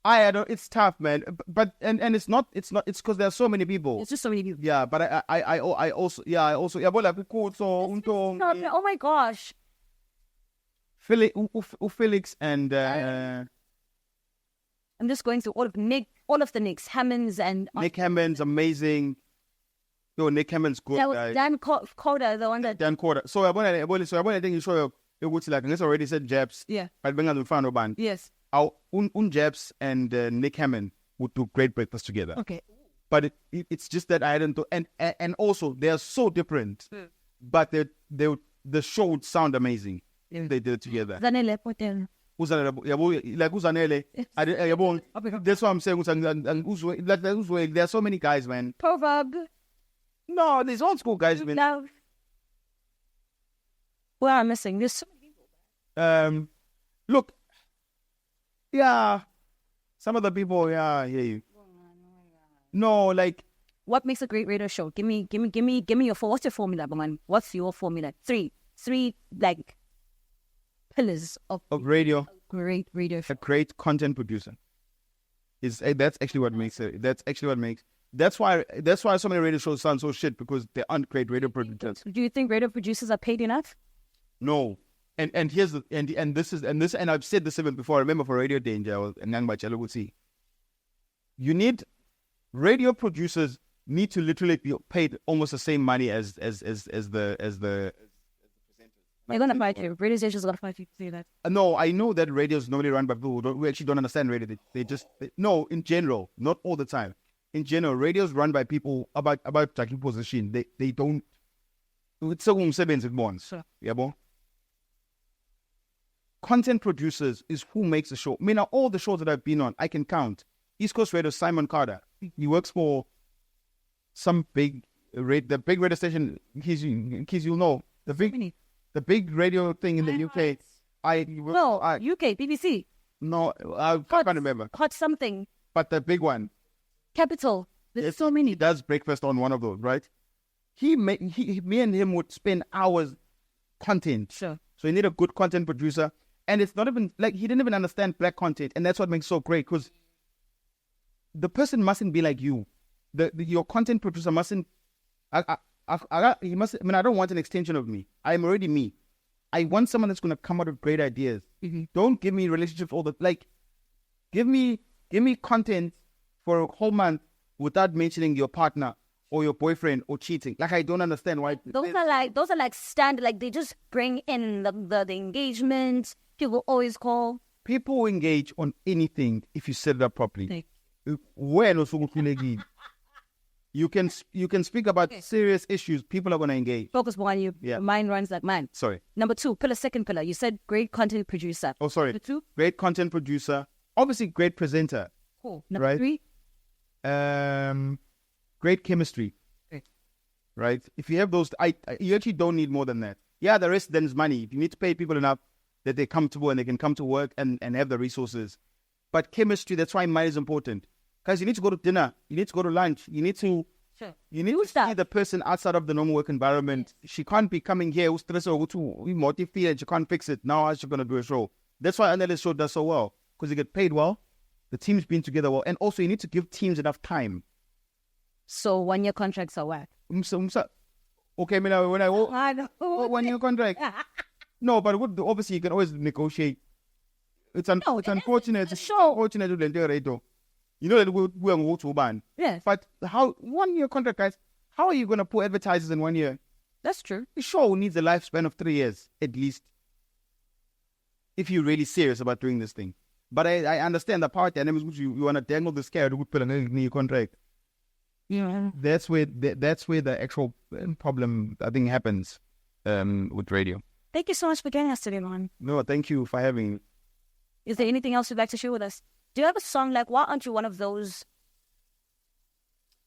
I don't. It's tough, man. But it's not. It's because there are so many people. It's just so many people. Yeah, but I also. But like Kutso, oh my gosh. Felix and. I'm just going through all of the Nicks, Hammonds and Nick Hammond's amazing. Yo, Nick Hammond's good. Guys. Dan Coda, the one that Dan Coda. So I want to think you show you would like I already said Jabs. Yeah. But bring out fan band. Yes. Our Jabs and Nick Hammond would do great breakfast together. Okay. But it's just that I hadn't and also they are so different. But the show would sound amazing if they did it together. Zanele Potel. Like Uzanele, that's what I'm saying. There are so many guys, man. Proverb. No, there's old school guys, man. No. Well, I'm missing. There's so many people. Look, yeah, some of the people, yeah, I hear you. No, like, what makes a great radio show? Give me your what's your formula, man? What's your formula? Three like pillars of radio. A great radio show. A great content producer. That's actually what makes it. That's why so many radio shows sound so shit, because they aren't great radio producers. Do you think radio producers are paid enough? No. And here's the and I've said this even before. I remember for Radio Danger and Nang Bachelo would see. You need radio producers need to literally be paid almost the same money as the They're gonna fight you. Radio stations are gonna fight you to say that. No, I know that radio is normally run by people who actually don't understand radio. No, in general, not all the time. In general, radio is run by people about taking position. They don't. It's so Sure. Yeah, bon. Content producers is who makes the show. I mean, all the shows that I've been on, I can count. East Coast Radio, Simon Carter. He works for some big radio station. You'll know the big radio thing in the UK. UK, BBC. No, I can't remember. Hot something. But the big one. Capital. There's so many. He does breakfast on one of those, right? Me and him would spend hours content. Sure. So you need a good content producer. And it's not even, like, he didn't even understand black content. And that's what makes it so great, because the person mustn't be like you. your content producer mustn't. He must. I mean, I don't want an extension of me. I'm already me. I want someone that's going to come out with great ideas. Don't give me relationships all the like. Give me content for a whole month without mentioning your partner or your boyfriend or cheating. Like, I don't understand why. Those are like standard. Like, they just bring in the engagement. People always call. People engage on anything if you set it up properly. When you can speak about serious issues. People are going to engage. Focus more on you. Yeah. Your mind runs like mine. Sorry. Number 2, second pillar. You said great content producer. Oh, sorry. Number 2? Great content producer. Obviously, great presenter. Cool. Number 3? Great chemistry. Great. Right? If you have those, you actually don't need more than that. Yeah, the rest then is money. If you need to pay people enough that they're comfortable and they can come to work and have the resources. But chemistry, that's why money is important. Because you need to go to dinner. You need to go to lunch. You need to... Sure. You need to see the person outside of the normal work environment. She can't be coming here with stress or motivate and she can't fix it. Now how's she going to do a show? That's why Analyst Show does so well. Because you get paid well. The team's been together well. And also you need to give teams enough time. So 1-year contracts are whack. Okay, when I 1-year contract. No, but obviously you can always negotiate. It's unfortunate. It's unfortunate to the radio. You know that we're going to ban. Yes. But how 1-year contract, guys? How are you going to put advertisers in 1 year? That's true. The show needs a lifespan of 3 years at least. If you're really serious about doing this thing. But I understand the part dynamics which you want to dangle this carrot to put a new contract. Yeah. That's where the actual problem I think happens with radio. Thank you so much for joining us today, man. No, thank you for having me. Is there anything else you'd like to share with us? Do you have a song like, why aren't you one of those?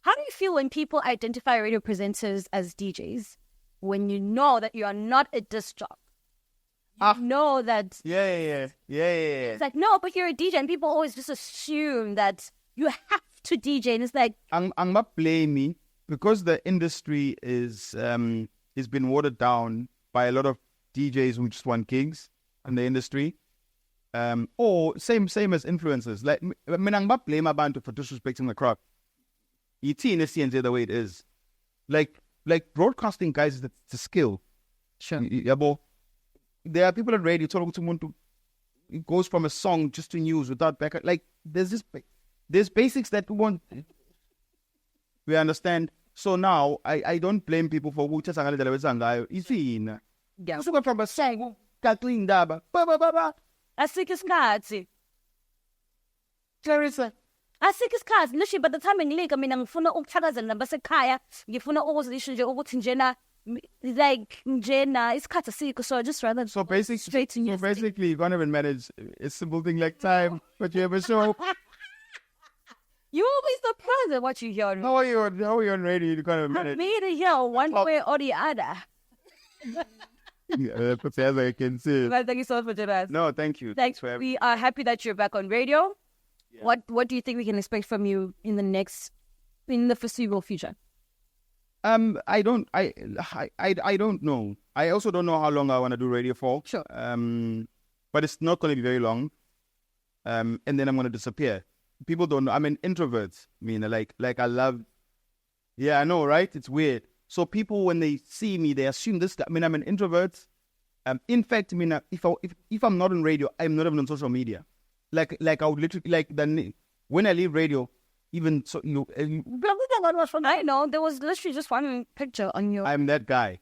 How do you feel when people identify radio presenters as DJs when you know that you are not a disc jock? You know that... Yeah. It's like, no, but you're a DJ, and people always just assume that you have to DJ, and it's like... I'm not blaming because the industry is been watered down by a lot of DJs who just want gigs in the industry. Or same as influencers. Like, I mean, I'm not blaming abantu for disrespecting the crowd. It's in the way it is. Like broadcasting, guys, it's a skill. Sure. There are people on radio talking to someone it goes from a song just to news without backup. Like, there's basics that we understand. So now I don't blame people for who just it's in. Yeah. From a song, Asikho isikhathi. Clarissa. Asikho isikhathi. Literally, by the time ngilika mina ngifuna ukuthakazela nabasekhaya, ngifuna ukuzisho nje ukuthi njena isikhathi asikho, so I just rather straight to you. So basically you can't even manage a simple thing like time, but you have a show. You always surprised at what you hear. How are you on radio? You can't even manage. Me to hear one way or the other. Yeah, as I can see. Well, thank you so much for joining us. No, thank you. Thanks for having me. We are happy that you're back on radio. Yeah. What do you think we can expect from you in the foreseeable future? I don't know. I also don't know how long I want to do radio for. Sure. But it's not going to be very long. And then I'm going to disappear. People don't know. I'm an introvert. I mean, like I love. Yeah, I know, right? It's weird. So people, when they see me, they assume this. I mean, I'm an introvert. In fact, I mean, if I'm not on radio, I'm not even on social media. Like I would literally when I leave radio, even so, I know there was literally just one picture on your. I'm that guy.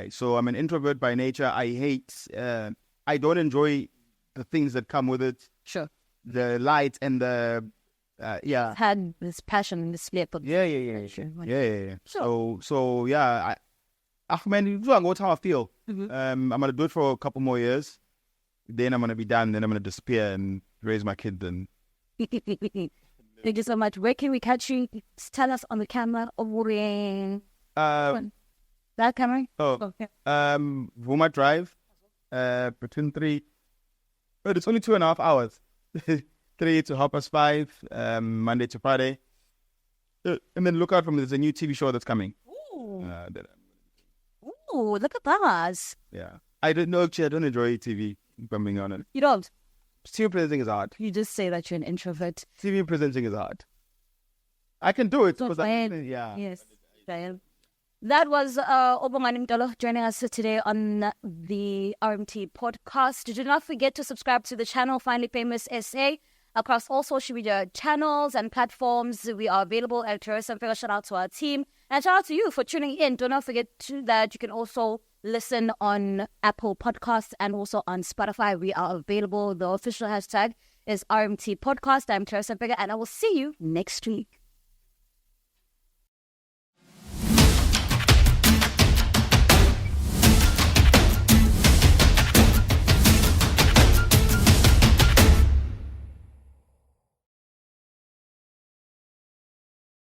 So I'm an introvert by nature. I hate. I don't enjoy the things that come with it. Sure. The light and the. Yeah. Had this passion and this flip. Yeah. Sure. So yeah. Man, you know how I feel. Mm-hmm. I'm gonna do it for a couple more years. Then I'm gonna be done. Then I'm gonna disappear and raise my kid. Then. Thank you so much. Where can we catch you? Just tell us on the camera. That camera? Oh. Okay. VUMA Drive. Between 3. But it's only 2.5 hours. 3 to 5:30, Monday to Friday. And then look out for me. There's a new TV show that's coming. Ooh. Ooh, look at that. Yeah. I don't know, actually, I don't enjoy TV, if I'm being honest. You don't? TV presenting is hard. You just say that you're an introvert. TV presenting is hard. I can do it. So Because yeah. Yes. That was Bongani Mtolo joining us today on the RMT podcast. Do not forget to subscribe to the channel Finally Famous SA across all social media channels and platforms. We are available at Clarissa Mfeka. Shout out to our team and shout out to you for tuning in. Do not forget that you can also listen on Apple Podcasts and also on Spotify. We are available. The official hashtag is RMT Podcast. I'm Clarissa Mfeka and I will see you next week.